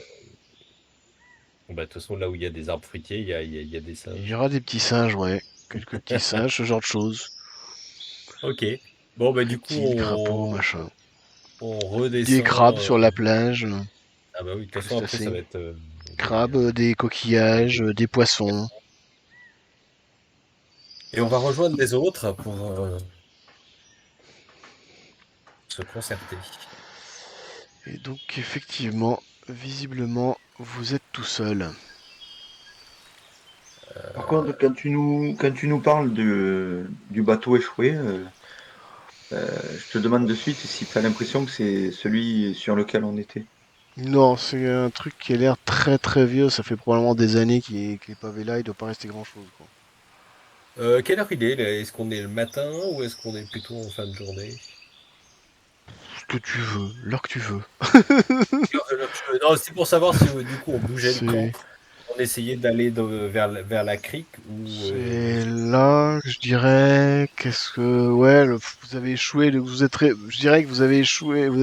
Bon, bah, de toute façon, là où il y a des arbres fruitiers, il y a des Il y singes. aura des petits singes, ouais. Quelques petits singes, ce genre de choses. Ok. Bon, bah, du coup, Reptiles, crapauds, machin. on Des crabes redescend. sur la plage, Ah, bah oui, de toute façon, après, ça crustacés. va être Crabes, des coquillages, des- des poissons. Et on va rejoindre les autres pour se concerter. Et donc, effectivement, visiblement, vous êtes tout seul. Par contre, quand tu nous parles du bateau échoué, je te demande de suite si tu as l'impression que c'est celui sur lequel on était. Non, c'est un truc qui a l'air très très vieux. Ça fait probablement des années qu'il est pavé là. Il doit pas rester grand chose, quoi. Quelle heure il est, là? Est-ce qu'on est le matin ou est-ce qu'on est plutôt en fin de journée? Ce que tu veux, l'heure que tu veux. Non, c'est pour savoir si du coup on bougeait le camp, C'est on essayait d'aller vers la crique ou C'est là, je dirais, qu'est-ce que, ouais, vous avez échoué, je dirais que vous avez échoué, vous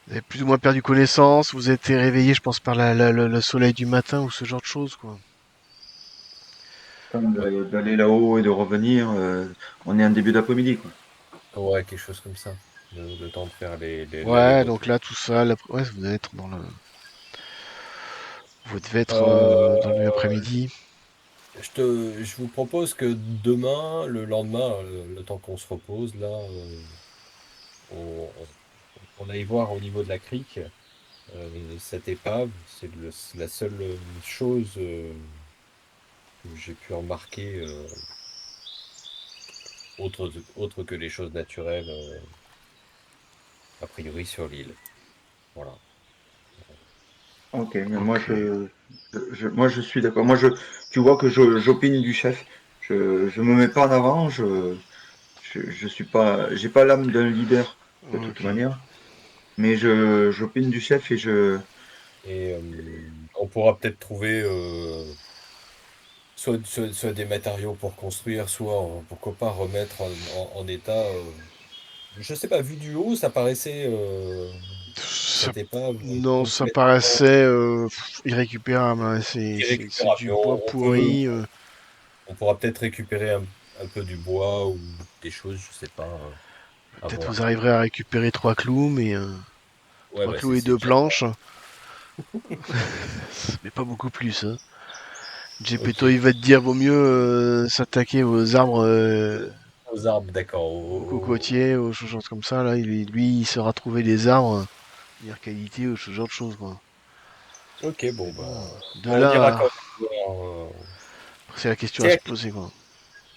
avez plus ou moins perdu connaissance, vous êtes réveillé, je pense, par le soleil du matin ou ce genre de choses, quoi. Temps ouais, d'aller là-haut et de revenir, on est en début d'après-midi, quoi. ouais, quelque chose comme ça. Le temps de faire Ouais, donc l'aller-retour. là, tout ça, ouais, vous devez être vous devez être dans le Euh, après-midi. je vous propose que demain, le lendemain, le temps qu'on se repose, là, on, on aille voir au niveau de la crique cette épave. C'est la seule chose que j'ai pu remarquer autre que les choses naturelles, a priori sur l'île. Voilà. Ok, mais Ok. moi je suis d'accord. Tu vois que j'opine du chef. Je me mets pas en avant. Je suis pas, j'ai pas l'âme d'un leader de toute Ok. manière. Mais je pine du chef et je. Et on pourra peut-être trouver soit des matériaux pour construire, soit pourquoi pas remettre en état. Je sais pas, vu du haut, ça paraissait Ça- cette épave Non, ça complètement paraissait irrécupérable, hein. C'est irrécupérable. du Mais bois on peut, pourri. on pourra peut-être récupérer un peu du bois ou des choses, je sais pas, à Peut-être voir. vous arriverez à récupérer Ouais, trois bah clous et c'est deux déjà ça. planches, mais pas beaucoup plus, hein. Gepetto, Ok. il va te dire vaut mieux s'attaquer aux arbres, Aux arbres, d'accord. aux cocotiers, aux choses comme ça. Là, lui, il saura trouver des arbres meilleure qualité ou ce genre de choses, quoi. Ok, bon, Mais bon, bah, de on dira là, quand même. c'est la question à C'est se à, poser, quoi.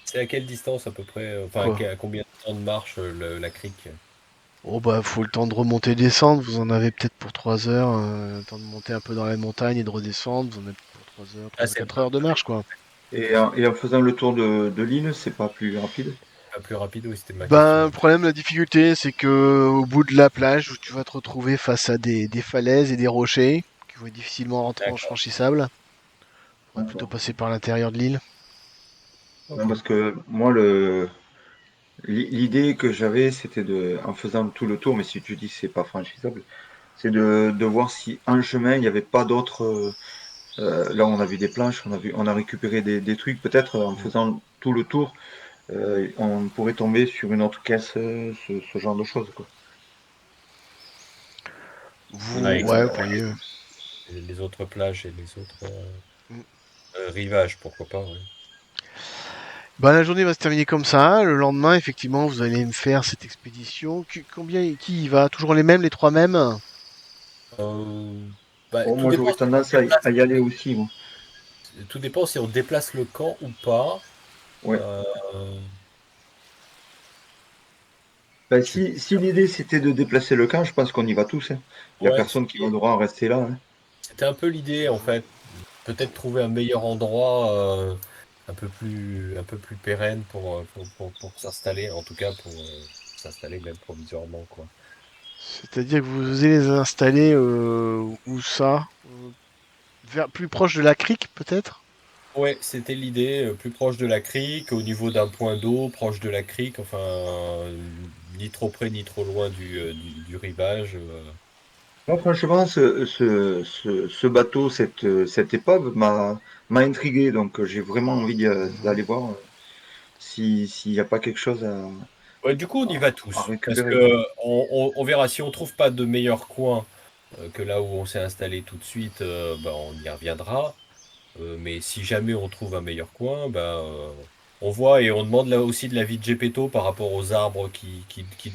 c'est à quelle distance à peu près, enfin, Quoi? à combien de temps de marche la crique? Oh bah, faut le temps de remonter et descendre. Vous en avez peut-être pour 3 heures. Le temps de monter un peu dans la montagne et de redescendre. Vous en avez pour 3 heures, Ah, 3 ou c'est 4 heures de marche, quoi. Et en faisant le tour de l'île, c'est pas plus rapide. pas plus rapide, oui, c'était ma Ben, le question. problème, la difficulté, c'est que au bout de la plage, où tu vas te retrouver face à des falaises et des rochers qui vont être difficilement D'accord. franchissables. Faudrait plutôt D'accord. passer par l'intérieur de l'île. Non, Ok. parce que moi, l'idée que j'avais, c'était en faisant tout le tour, mais si tu dis que c'est pas franchisable, c'est de voir si un chemin, il n'y avait pas d'autres. Là, on a vu des planches, on a récupéré des trucs. Peut-être en Mm. faisant tout le tour, on pourrait tomber sur une autre caisse, ce genre de choses, quoi. Ouais, Ouais, vous explorer pourriez. les autres plages et les autres Mm. rivages, pourquoi pas, ouais. Bah, la journée va se terminer comme ça. Le lendemain, effectivement, vous allez me faire cette expédition. Qui y va? Toujours les mêmes, les trois mêmes? Euh, bah, Bon, moi, j'aurais tendance à y aller aussi, moi. tout dépend si on déplace le camp ou pas. Ouais. Euh, Ben, je- si l'idée c'était de déplacer le camp, je pense qu'on y va tous, hein. Il n'y a ouais, personne qui va devoir rester là, hein. c'était un peu l'idée en fait. Peut-être trouver un meilleur endroit, un peu plus pérenne pour s'installer, en tout cas pour s'installer même provisoirement, quoi. C'est-à-dire que vous allez les installer où ça? Plus proche de la crique, peut-être? Ouais, c'était l'idée, plus proche de la crique, au niveau d'un point d'eau, proche de la crique, enfin, ni trop près ni trop loin du rivage. Moi, franchement, ce bateau, cette épave m'a intrigué, donc j'ai vraiment envie Mhm. d'aller voir s'il n'y a pas quelque chose Ouais, du coup, on y va à tous, parce récupérer, quoi. que on verra si on trouve pas de meilleur coin que là où on s'est installé tout de suite, bah, on y reviendra. Mais si jamais on trouve un meilleur coin, bah, on voit et on demande là aussi de l'avis de Gepetto par rapport aux arbres qui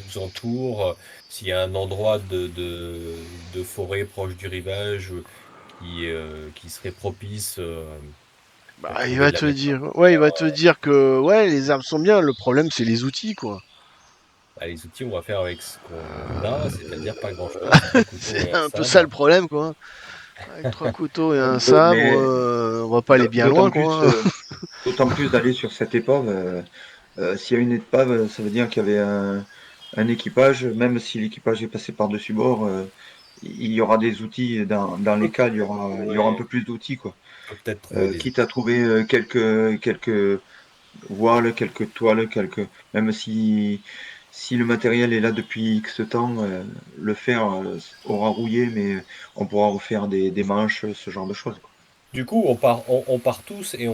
nous entourent, s'il y a un endroit de forêt proche du rivage qui serait propice pour Bah, il trouver va de la te matière. dire, ouais, il va te dire que, ouais, les arbres sont bien. Le problème, c'est les outils, quoi. Bah, les outils, on va faire avec ce qu'on a, c'est-à-dire pas grand-chose, trois couteaux C'est et un un peu ça le sabre. problème, quoi. Avec trois couteaux et un Ouais, sabre, mais on va pas aller bien loin, quoi. d'autant plus d'aller sur cette épave. S'il y a une épave, ça veut dire qu'il y avait un équipage, même si l'équipage est passé par-dessus bord, il y aura des outils dans les cales, il y aura un Ouais, peu plus d'outils, quoi. on peut peut-être trouver des Quitte à outils. trouver quelques voiles, quelques toiles, même si le matériel est là depuis X temps, le fer aura rouillé, mais on pourra refaire des manches, ce genre de choses, quoi. Du coup, on part tous et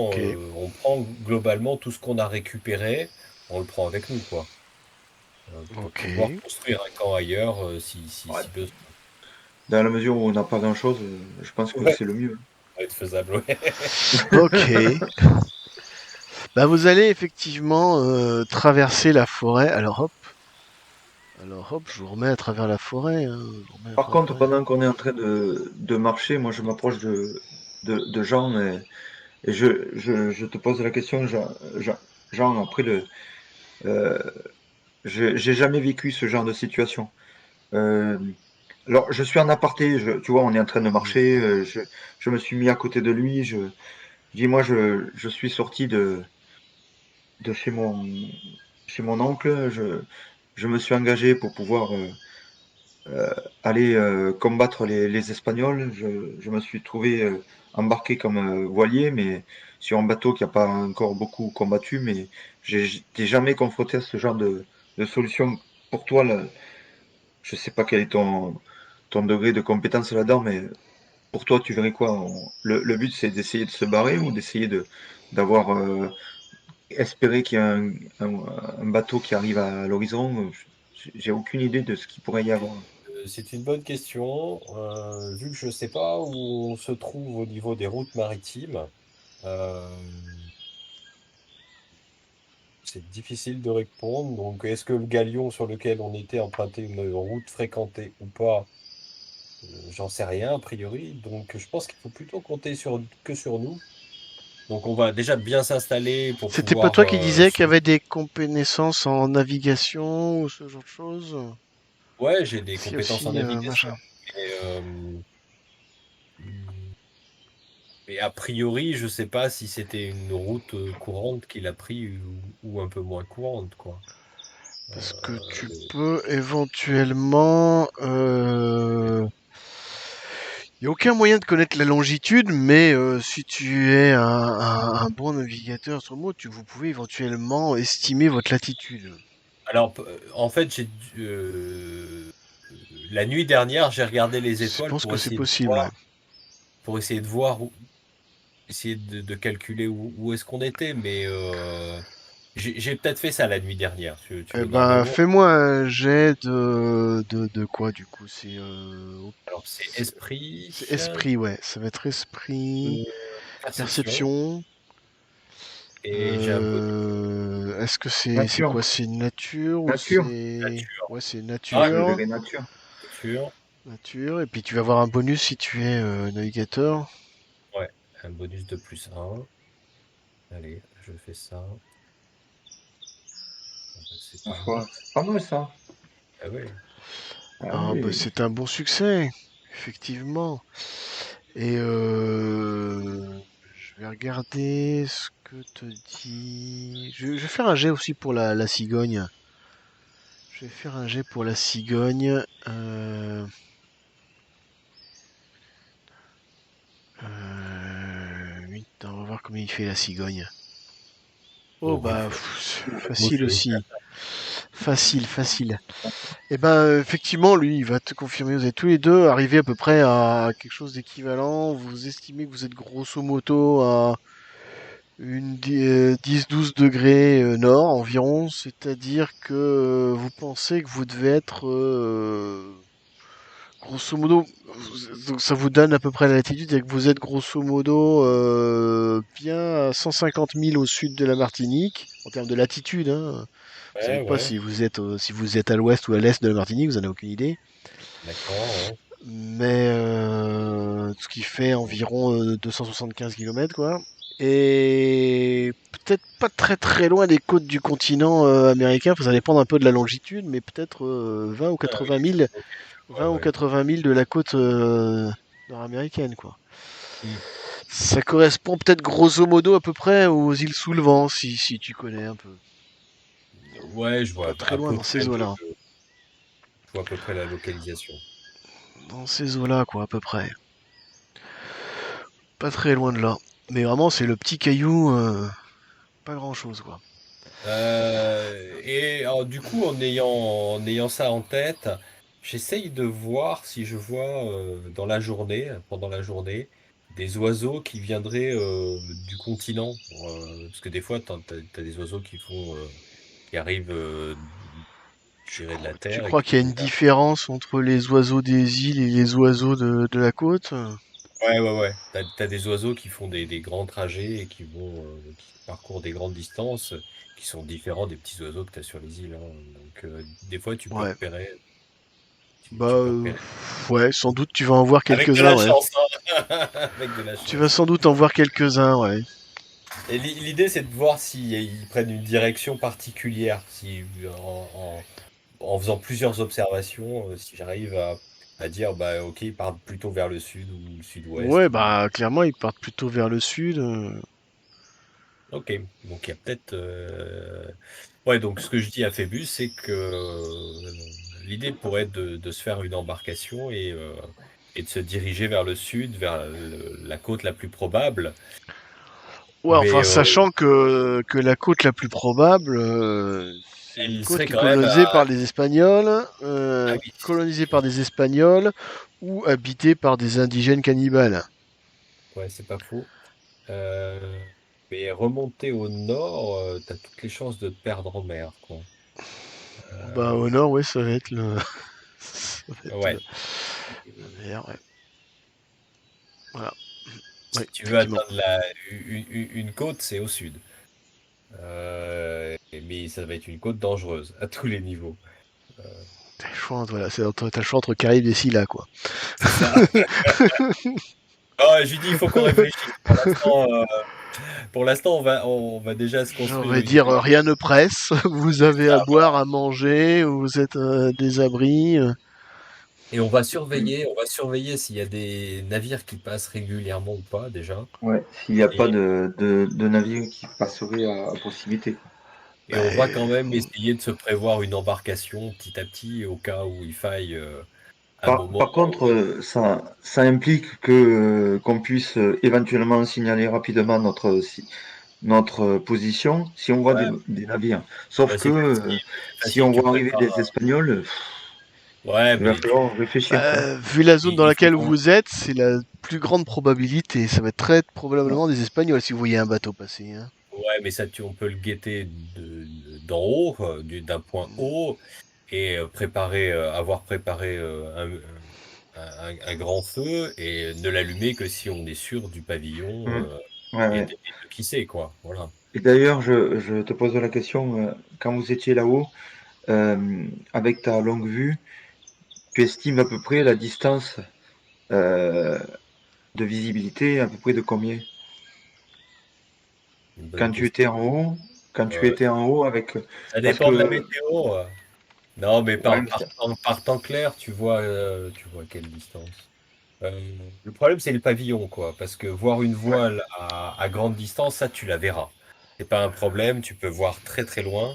Ok, on prend globalement tout ce qu'on a récupéré, on le prend avec nous, quoi, pour ok, pouvoir construire un camp ailleurs Ouais. si besoin. Dans la mesure où on n'a pas grand-chose, je pense que Ouais, c'est le mieux. ça va être faisable, ouais. ok. Bah, vous allez effectivement traverser la forêt. Alors hop, je vous remets à travers la forêt, hein. Je vous remets à Par peu contre, près. pendant qu'on est en train de marcher, moi je m'approche de Jean et je te pose la question, Jean, après euh, j'ai jamais vécu ce genre de situation. Euh, alors, je suis en aparté, tu vois, on est en train de Mhm. marcher, je me suis mis à côté de lui, je dis, moi, je suis sorti de chez mon oncle, je me suis engagé pour pouvoir aller combattre les Espagnols. Je me suis trouvé embarqué comme voilier, mais sur un bateau qui n'a pas encore beaucoup combattu, mais j'étais jamais confronté à ce genre de solution. Pour toi, là, je sais pas quel est ton degré de compétence là-dedans, mais pour toi, tu verrais quoi? Le but, c'est d'essayer de se barrer ou d'essayer d'avoir espéré qu'il y ait un bateau qui arrive à l'horizon? J'ai aucune idée de ce qu'il pourrait y avoir. C'est une bonne question. Vu que je ne sais pas où on se trouve au niveau des routes maritimes, euh, c'est difficile de répondre. Donc, est-ce que le galion sur lequel on était empruntait une route fréquentée ou pas? J'en sais rien, a priori. Donc, je pense qu'il faut plutôt compter que sur nous. Donc, on va déjà bien s'installer pour C'était pas pouvoir toi qui disais qu'il y suivre. avait des connaissances en navigation ou ce genre de choses? Ouais, j'ai des C'est compétences en aussi navigation. machin. Et, et a priori, je sais pas si c'était une route courante qu'il a pris ou un peu moins courante, quoi. Parce que tu Euh, peux éventuellement... Il n'y a aucun moyen de connaître la longitude, mais si tu es un bon navigateur sur mot, vous pouvez éventuellement estimer votre latitude. alors, en fait, la nuit dernière, j'ai regardé les Je étoiles pense que c'est possible, ouais. pour essayer de voir, essayer de calculer où est-ce qu'on était, mais j'ai peut-être fait ça la nuit dernière. Tu Eh veux bien ben, revoir? fais-moi un jet de quoi, du coup? Alors, c'est C'est esprit, esprit, ouais. Ça va être esprit, euh, perception, perception. et j'ai un bonus Est-ce que c'est Nature. quoi? C'est nature ou Nature. c'est... nature. Ouais, c'est Ah, Je nature. verrai nature. nature. Nature. Et puis tu vas avoir un bonus si tu es navigateur. Ouais, un bonus de plus un. Allez, je fais ça. Ah bah, c'est Ma pas mal. foi, c'est pas mal ça. Ah ouais. Ah Ah, bah, oui. c'est un bon succès, effectivement. Et je vais regarder ce que te dit. Je vais faire un jet aussi pour la cigogne. Je vais faire un jet pour la cigogne. 8, on va voir comment il fait la cigogne. Oh Oh, bah moi, facile aussi. Facile, facile. Et ben effectivement, lui, il va te confirmer. Vous êtes tous les deux arrivés à peu près à quelque chose d'équivalent. Vous estimez que vous êtes grosso modo à une 10-12 degrés nord environ, c'est-à-dire que vous pensez que vous devez être grosso modo, donc ça vous donne à peu près la latitude, et que vous êtes grosso modo bien à 150 000 au sud de la Martinique, en termes de latitude, hein. Vous savez ouais, pas ouais, si vous êtes à l'ouest ou à l'est de la Martinique, vous n'en avez aucune idée. d'accord, ouais. Mais ce qui fait environ 275 km, quoi. Et peut-être pas très très loin des côtes du continent américain, ça dépend un peu de la longitude, mais peut-être 20 ou Ah oui, 80 000, ok, je vois, 20 ou ouais. 80 000 de la côte nord-américaine, quoi. Hmm. Ça correspond peut-être grosso modo à peu près aux îles sous le vent, si tu connais un peu. Ouais, je Pas vois très à loin peu dans près ces eaux-là. je vois à peu près la localisation. Dans ces eaux-là, quoi, à peu près. Pas très loin de là. Mais vraiment, c'est le petit caillou, pas grand-chose, quoi. Et alors, du coup, en ayant ça en tête, j'essaye de voir si je vois dans la journée, pendant la journée, des oiseaux qui viendraient du continent. Parce que des fois, t'as des oiseaux qui arrivent, je dirais, de la Tu terre et crois qui qu'il y a vont une vers. différence entre les oiseaux des îles et les oiseaux de la côte? Ouais, ouais, ouais. T'as des oiseaux qui font des grands trajets et qui parcourent des grandes distances, qui sont différents des petits oiseaux que t'as sur les îles, hein. Donc, des fois, Ouais. Bah, tu peux repérer. ouais, sans doute tu vas en voir Avec de quelques-uns, la ouais. chance, hein. Avec de la Tu vas chance. sans doute en voir quelques-uns, ouais. Et l'idée, c'est de voir s'ils prennent une direction particulière. Si, en faisant plusieurs observations, si j'arrive à dire, bah, ok, ils partent plutôt vers le sud ou le Ouais, sud-ouest. bah, clairement, ils partent plutôt vers le sud. Ok, donc il y a peut-être. Ouais, donc ce que je dis à Phébus, c'est que l'idée pourrait être de se faire une embarcation et de se diriger vers le sud, vers la côte la plus probable. Ouais, enfin, Mais sachant que la côte la plus probable, c'est une elle côte serait qui est quand même colonisée par des Espagnols, ah oui, colonisée par des Espagnols ou habitée par des indigènes cannibales. ouais, c'est pas faux. Euh, mais remonter au nord, t'as toutes les chances de te perdre en mer, quoi. Bah, au nord, ouais, ça va être le. Ça va être Ouais. la mer, ouais. Voilà, Si ouais, tu veux effectivement. atteindre une côte, c'est au sud. Mais ça va être une côte dangereuse à tous les niveaux. Euh, T'as le choix entre, voilà, t'as le choix entre Caraïbes et Scylla, quoi. c'est ça. Ah, je lui dis, il faut qu'on réfléchisse. Pour l'instant, on va déjà se construire J'aurais une dire, île. rien ne presse, vous C'est avez à ça, boire, à manger, vous êtes à des abris. et on va surveiller s'il y a des navires qui passent régulièrement ou pas déjà. Ouais, s'il n'y a pas Et, de navire qui passerait à proximité, quoi. et Bah, on va quand même essayer de se prévoir une embarcation petit à petit au cas où il faille un moment. Par contre, ça implique que qu'on puisse éventuellement signaler rapidement notre position si on voit Ouais, des navires. Sauf bah, que c'est si facile, on tu voit arriver des prépares. Espagnols, Ouais, il va mais falloir réfléchir, quoi. vu la zone dans il faut laquelle qu'on. vous êtes, c'est la plus grande probabilité. Ça va être très Ouais. probablement des Espagnols si vous voyez un bateau passer, hein. Ouais, mais ça, on peut le guetter d'en haut, d'un point haut, et avoir préparé un grand feu et ne l'allumer que si on est sûr du pavillon Mm. Ouais, et, ouais. de qui c'est, quoi. Voilà. Et d'ailleurs, je te pose la question, quand vous étiez là-haut, avec ta longue vue, tu estimes à peu près la distance euh, de visibilité, à peu près de combien? Une bonne Quand tu étais question. en haut, quand tu Euh, étais en haut avec, Ça parce dépend de la que, météo. Non, mais ouais, par temps clair, tu vois quelle distance. Le problème, c'est le pavillon, quoi. Parce que voir une ouais, voile à grande distance, ça, tu la verras. C'est pas un problème, tu peux voir très très loin.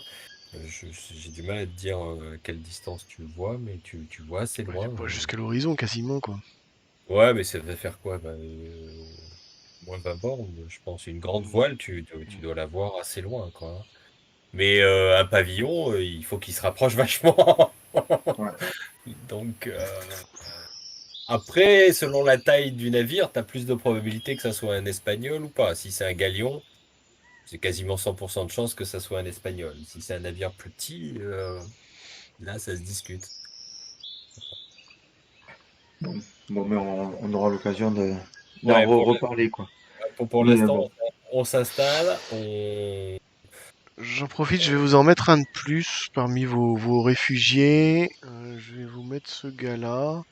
J'ai du mal à te dire quelle distance tu vois, mais tu vois assez Ouais, tu loin. vois jusqu'à l'horizon quasiment, quoi. Ouais, mais ça va faire quoi? Ben, moins 20 bornes, je pense. Une grande voile, tu dois la voir assez loin, quoi. Mais un pavillon, il faut qu'il se rapproche vachement. ouais. Donc, après, selon la taille du navire, tu as plus de probabilité que ça soit un espagnol ou pas. Si c'est un galion, c'est quasiment 100% de chance que ça soit un espagnol. Si c'est un navire plus petit, là, ça se discute. Bon, bon, mais on aura l'occasion d'en Ouais, reparler, quoi. pour Mais l'instant, bon, on s'installe. On. J'en profite, je vais vous en mettre un de plus parmi vos réfugiés. Je vais vous mettre ce gars-là.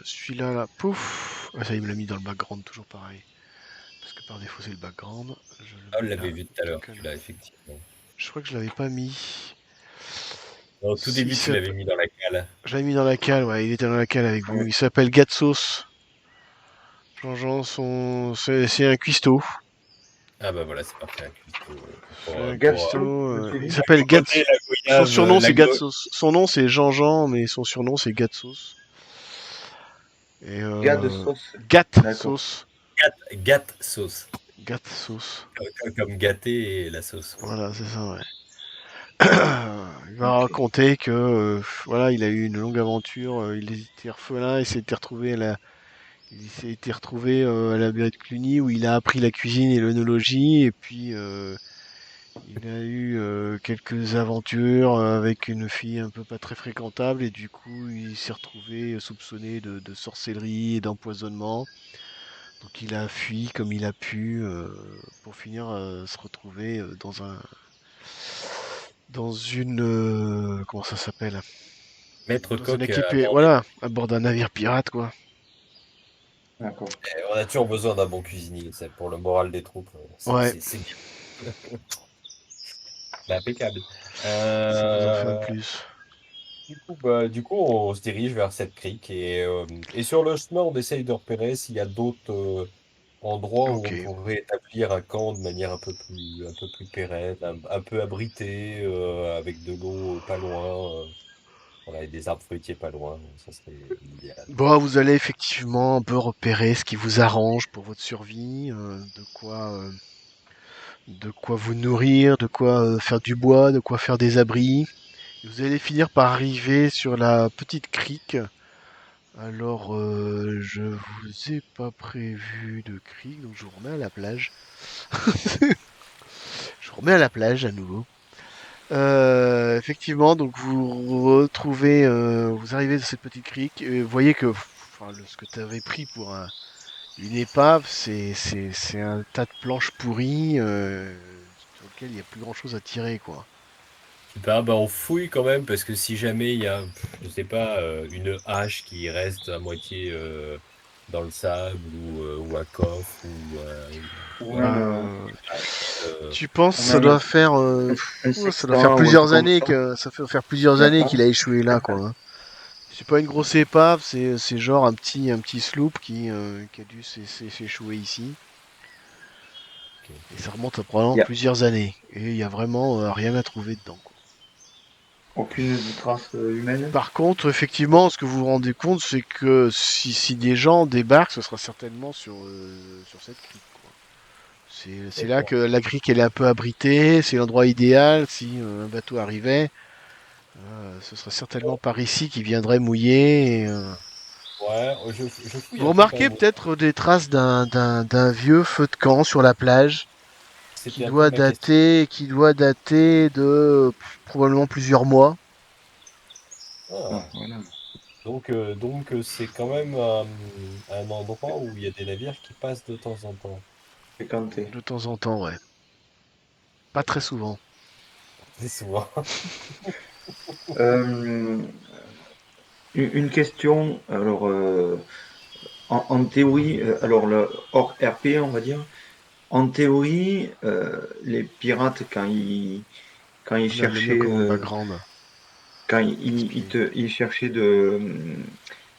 Celui-là, là, pouf. Ah, ça, il me l'a mis dans le background, toujours pareil. Parce que par défaut, c'est le background. Je Ah, on le mets l'avait là. vu tout à Tant l'heure, qu'à là. celui-là, effectivement. Je crois que je l'avais pas mis. Au tout Si, début, tu l'avais mis dans la cale. je l'avais mis dans la cale, ouais, il était dans la cale avec vous. Il s'appelle Gatsos. Jean-Jean, c'est un cuistot. Ah bah voilà, c'est parfait, un cuistot C'est un cuistot. Gatso, tu Il dis? s'appelle Gats. côté la Son goyave, surnom, c'est Gatsos. Son nom, c'est Jean-Jean, mais son surnom, c'est Gatsos. Et Gars de sauce. D'accord. Gatsos. gâte sauce. Gatsos. Comme gâter et la sauce, quoi. Voilà, c'est ça, ouais. Il va Ok. raconter que voilà, il a eu une longue aventure, il était orphelin, il s'est été retrouvé à la baie de Cluny où il a appris la cuisine et l'œnologie et puis il a eu quelques aventures avec une fille un peu pas très fréquentable et du coup il s'est retrouvé soupçonné de sorcellerie et d'empoisonnement. Donc il a fui comme il a pu pour finir se retrouver dans une comment ça s'appelle? Maître Dans une coq équipe, à bord des voilà, navires. à bord d'un navire pirate, quoi. D'accord. On a toujours besoin d'un bon cuisinier, c'est pour le moral des troupes. Ouais, C'est bien. Bah, impeccable. ça vous en fait un Euh, plus. du coup, on se dirige vers cette crique et sur le chemin, on essaye de repérer s'il y a d'autres endroit où Ok. on pourrait établir un camp de manière un peu plus pérenne, un peu abrité, avec de l'eau pas loin, voilà, et des arbres fruitiers pas loin. Ça serait l'idéal. Bon, vous allez effectivement un peu repérer ce qui vous arrange pour votre survie, de quoi vous nourrir, de quoi faire du bois, de quoi faire des abris. Et vous allez finir par arriver sur la petite crique. Alors, je vous ai pas prévu de crique, donc je vous remets à la plage. Je vous remets à la plage à nouveau. Effectivement, donc vous retrouvez, vous arrivez dans cette petite crique et vous voyez que, enfin, ce que tu avais pris pour une épave, c'est un tas de planches pourries sur lesquelles il n'y a plus grand chose à tirer, quoi. Super, bah on fouille quand même parce que si jamais il y a, je sais pas, une hache qui reste à moitié dans le sable ou un coffre Ou ou même, Tu penses que ou ça même doit faire, un ça doit faire sextant ou un truc plusieurs comme années ça. que ça fait faire plusieurs années D'accord. qu'il a échoué là, quoi, hein. C'est pas une grosse épave, c'est genre un petit sloop qui a dû s'échouer ici. Ok. Et ça remonte à probablement Il n'y a plusieurs années. Et il y a vraiment rien à trouver dedans, quoi. aucune trace humaine. Par contre, effectivement, ce que vous vous rendez compte, c'est que si des gens débarquent, ce sera certainement sur cette crique, quoi. C'est là que D'accord. la crique elle est un peu abritée, c'est l'endroit idéal si un bateau arrivait. Ce serait certainement par ici qu'il viendrait mouiller. Ouais, je fouille Vous un peu quand remarquez même. peut-être des traces d'un vieux feu de camp sur la plage C'était un peu ma question. qui doit dater de probablement plusieurs mois. Ah, Ah, voilà. c'est quand même un endroit où il y a des navires qui passent de temps en temps. Fréquenté. De temps en temps, ouais. Pas très souvent. C'est souvent. Euh, une question. Alors, en théorie, alors hors RP, on va dire. En théorie, les pirates, quand ils Le mieux cherchaient, comme background. quand Expliquez. ils cherchaient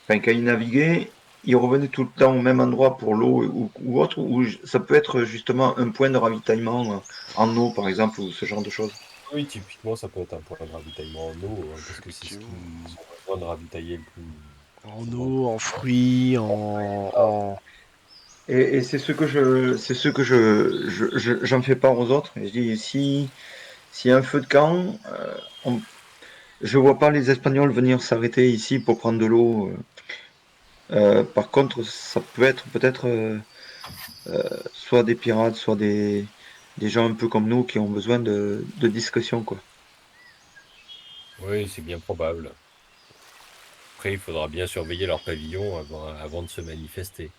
enfin, quand ils naviguaient, ils revenaient tout le temps au même endroit pour l'eau ou autre, ou ça peut être justement un point de ravitaillement en eau, par exemple, ou ce genre de choses. Oui, typiquement, ça peut être un point de ravitaillement en eau, hein, parce que c'est ce Effectivement. qu'ils ont besoin de ravitailler le plus En souvent. eau, en fruits, Et c'est ce que j'en fais part aux autres. Et je dis, s'il y a un feu de camp, je vois pas les Espagnols venir s'arrêter ici pour prendre de l'eau. Par contre, ça peut être peut-être soit des pirates, soit des gens un peu comme nous qui ont besoin de discrétion, quoi. Oui, c'est bien probable. Après, il faudra bien surveiller leur pavillon avant de se manifester.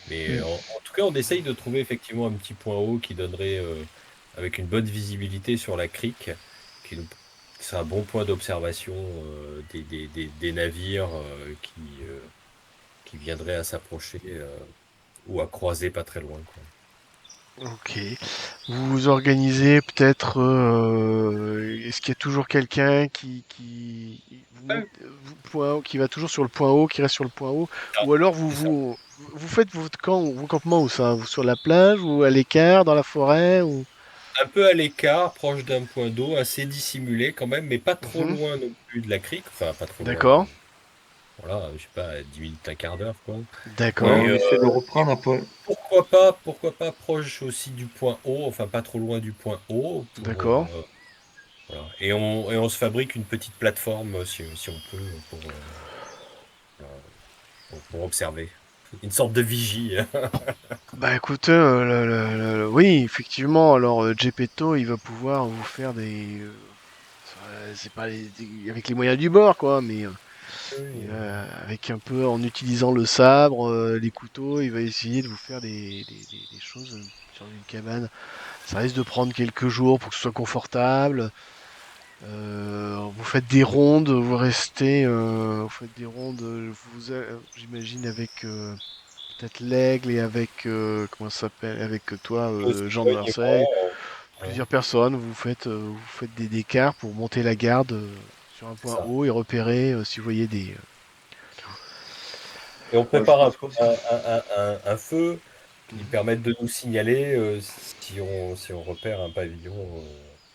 Mais Mm. en tout cas, on essaye de trouver effectivement un petit point haut qui donnerait, avec une bonne visibilité sur la crique, qui, nous- qui serait un bon point d'observation des navires qui viendraient à s'approcher ou à croiser pas très loin, quoi. ok. Vous vous organisez peut-être. Est-ce qu'il y a toujours quelqu'un vous monte- qui va toujours sur le point haut, qui reste sur le point haut, Ah, ou alors c'est ça. vous faites votre camp, vos campements où ça, vous sur la plage ou à l'écart, dans la forêt ou. Un peu à l'écart, proche d'un point d'eau, assez dissimulé quand même, mais pas trop Mhm. loin non plus de la crique. Enfin, pas trop loin. D'accord, Voilà, je sais pas, 10 minutes, un quart d'heure, quoi. Ouais, d'accord, Et on essaie de reprendre après. pourquoi pas proche aussi du point haut, enfin pas trop loin du point haut, d'accord. voilà. Et on se fabrique une petite plateforme si on peut voilà, pour observer. Une sorte de vigie. Bah écoutez, oui, effectivement, alors Geppetto, il va pouvoir vous faire c'est pas avec les moyens du bord, quoi, mais avec un peu, en utilisant le sabre, les couteaux, il va essayer de vous faire des choses sur une cabane. Ça risque de prendre quelques jours pour que ce soit confortable. Vous faites des rondes, vous faites des rondes, j'imagine avec peut-être l'aigle et avec, comment ça s'appelle, avec toi, Le Jean de cigogne et Marseille. moi, ouais, Plusieurs personnes, vous faites des décarts pour monter la garde sur un c'est point ça. haut et repérer si vous voyez Et on Ouais, je prépare pense que un feu. qui permettent de nous signaler si on repère un pavillon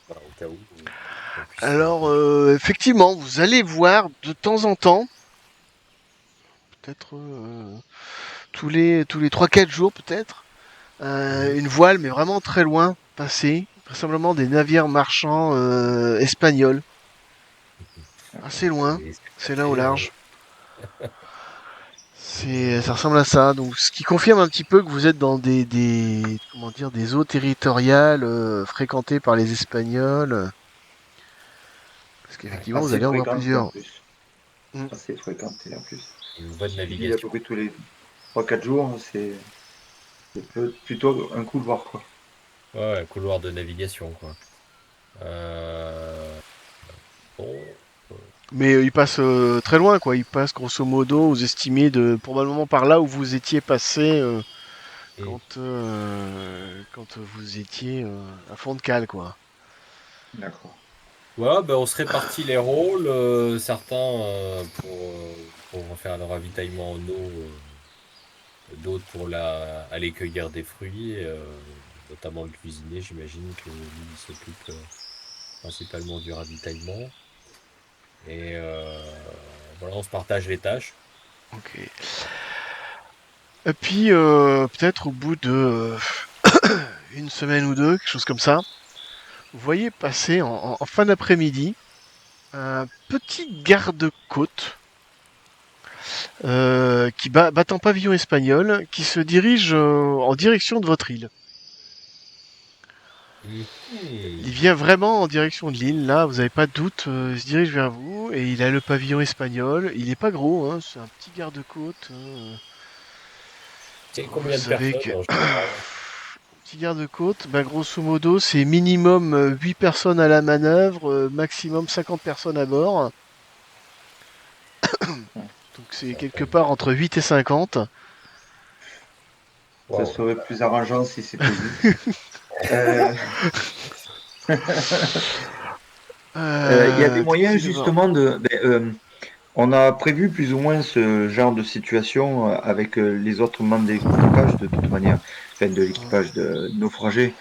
voilà, au cas où on puisse. Alors, effectivement, vous allez voir de temps en temps, peut-être tous les 3-4 jours peut-être, Mhm. une voile, mais vraiment très loin, passer, vraisemblablement des navires marchands espagnols, assez loin, C'est c'est là au passé, large. Ça ressemble à ça, donc ce qui confirme un petit peu que vous êtes dans comment dire, des eaux territoriales fréquentées par les Espagnols, parce Ouais, qu'effectivement vous assez allez en voir fréquenté en plusieurs. plus. Mm. Assez fréquenté en plus. une voie de Je dis à navigation. peu près tous les 3-4 jours, c'est plutôt un couloir, quoi. Ouais, un couloir de navigation, quoi. Euh, bon, euh, Mais il passe très loin, quoi. Il passe grosso modo, vous estimez de probablement par là où vous étiez passé hmm. quand vous étiez à fond de cale, quoi. D'accord. Ouais, ben on se répartit les rôles, certains pour faire le ravitaillement en eau, d'autres pour aller cueillir des fruits, notamment le cuisinier, j'imagine que lui il s'occupe principalement du ravitaillement. Et voilà, on se partage les tâches. Ok. Et puis peut-être au bout de une semaine ou deux, quelque chose comme ça, vous voyez passer en fin d'après-midi un petit garde-côte qui battant pavillon espagnol, qui se dirige en direction de votre île. Il Mhm. vient vraiment en direction de l'île, là, vous n'avez pas de doute, il se dirige vers vous, et il a le pavillon espagnol. Il est pas gros, hein, c'est un petit garde-côte. C'est Vous combien de savez personnes que... en général? Petit garde-côte, bah, grosso modo, c'est minimum 8 personnes à la manœuvre, maximum 50 personnes à bord. Ouais. Donc c'est Ça quelque fait- part entre 8 et 50. Ça Waouh. serait plus arrangeant si c'était 8. Euh, Il y a des Tac, moyens tac, de voir. justement on a prévu plus ou moins ce genre de situation avec les autres membres d'équipage de toute manière, enfin de l'équipage de naufragés.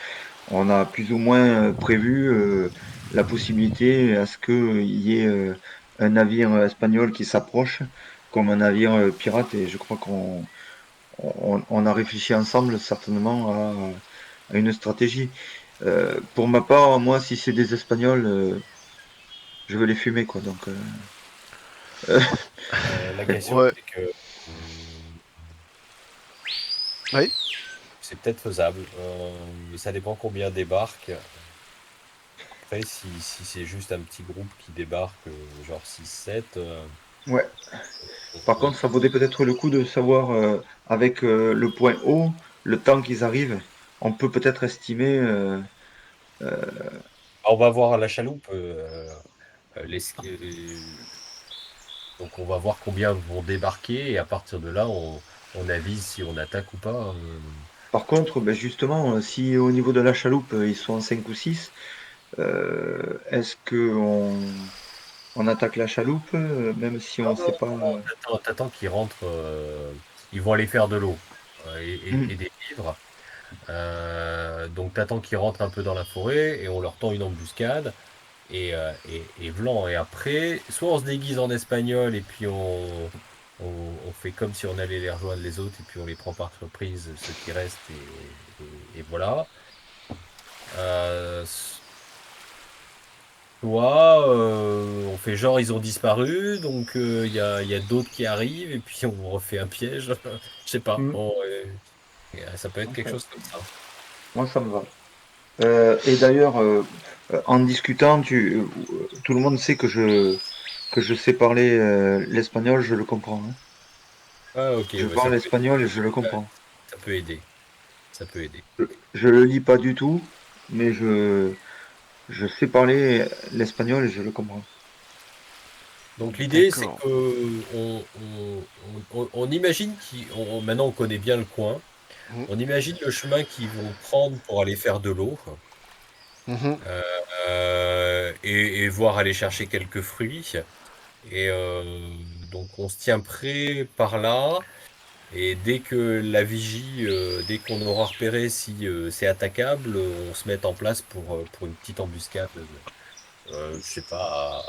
On a plus ou moins prévu la possibilité à ce qu'il y ait un navire espagnol qui s'approche comme un navire pirate et je crois qu'on a réfléchi ensemble certainement à une stratégie. Pour ma part, moi, si c'est des Espagnols, je veux les fumer, quoi. Donc, euh, La question, Ouais, c'est que ouais. c'est peut-être faisable. Ça dépend combien débarquent. Après, si c'est juste un petit groupe qui débarque, genre 6-7, ouais. on- Par on- contre, ça vaudrait peut-être le coup de savoir, avec le point haut, le temps qu'ils arrivent. On peut peut-être estimer. Euh, on va voir à la chaloupe. Donc, on va voir combien vont débarquer et à partir de là, on avise si on attaque ou pas. Par contre, ben justement, si au niveau de la chaloupe, ils sont en 5 ou 6, est-ce que on attaque la chaloupe, même si Non, on non, sait pas. non, t'attends qu'ils rentrent. Ils vont aller faire de l'eau et Hmm, des vivres. Donc, t'attends qu'ils rentrent un peu dans la forêt et on leur tend une embuscade. Et blanc. Et après, soit on se déguise en espagnol et puis on fait comme si on allait les rejoindre les autres et puis on les prend par surprise, ceux qui restent, et voilà. Euh, Soit on fait genre ils ont disparu, donc il y a d'autres qui arrivent et puis on refait un piège. Je sais pas. hmm, Bon, ça peut être quelque enfin, chose comme ça. moi, ça me va. Et d'ailleurs, en discutant, tout le monde sait que je sais parler l'espagnol, je le comprends, hein. Ah, ok, Je ouais, ça parle peut espagnol et aider. je le Ouais, comprends. ça peut aider. Ça peut aider. Je le lis pas du tout, mais je sais parler l'espagnol et je le comprends. Donc l'idée, c'est D'accord. que on imagine maintenant on connaît bien le coin. Mhm. On imagine le chemin qu'ils vont prendre pour aller faire de l'eau Mhm. euh, et voir aller chercher quelques fruits. Et donc on se tient prêt par là. Et dès que la vigie, dès qu'on aura repéré si c'est attaquable, on se met en place pour une petite embuscade, je sais pas,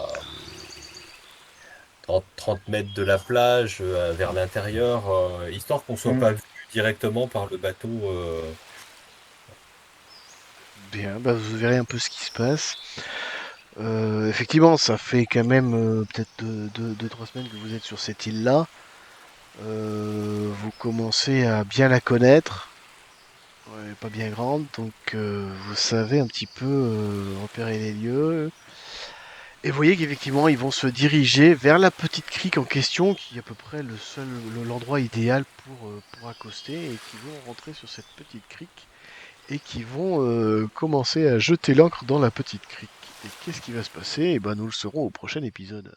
à 30 mètres de la plage, vers l'intérieur, histoire qu'on soit Mm. pas vu directement par le bateau. Bien, bah, vous verrez un peu ce qui se passe. Effectivement, ça fait quand même peut-être 2, 3 semaines que vous êtes sur cette île-là. Vous commencez à bien la connaître. Elle est pas bien grande, donc vous savez un petit peu repérer les lieux. Et vous voyez qu'effectivement, ils vont se diriger vers la petite crique en question, qui est à peu près l'endroit idéal pour accoster, et qui vont rentrer sur cette petite crique, et qui vont commencer à jeter l'ancre dans la petite crique. Et qu'est-ce qui va se passer? Eh ben, nous le saurons au prochain épisode.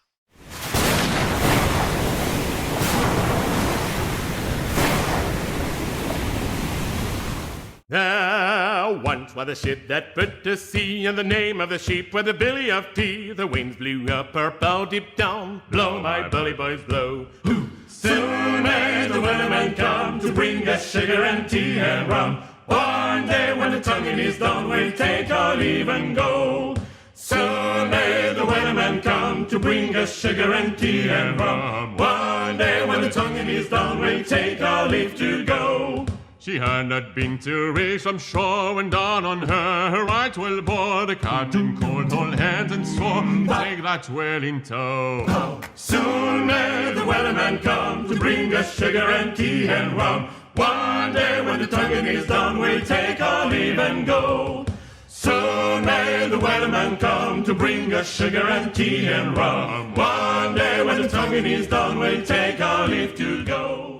There once was a ship that put to sea, and the name of the ship was the Billy of Tea. The winds blew up her bow deep down. Blow, my bully boys, blow. Hoo! Soon may the weatherman come to bring us sugar and tea and rum. One day when the tonguing is done, we'll take our leave and go. Soon may the weatherman come to bring us sugar and tea and rum. One day when the tonguing is done, we'll take our leave to go. She had not been to reach from shore when dawn on her right well bore. The captain called all hands and swore, take that well in tow. Soon may the weatherman come to bring us sugar and tea and rum. One day when the tonguing is done, we'll take our leave and go. Soon may the weatherman come to bring us sugar and tea and rum. One day when the tonguing is done, we'll take our leave to go.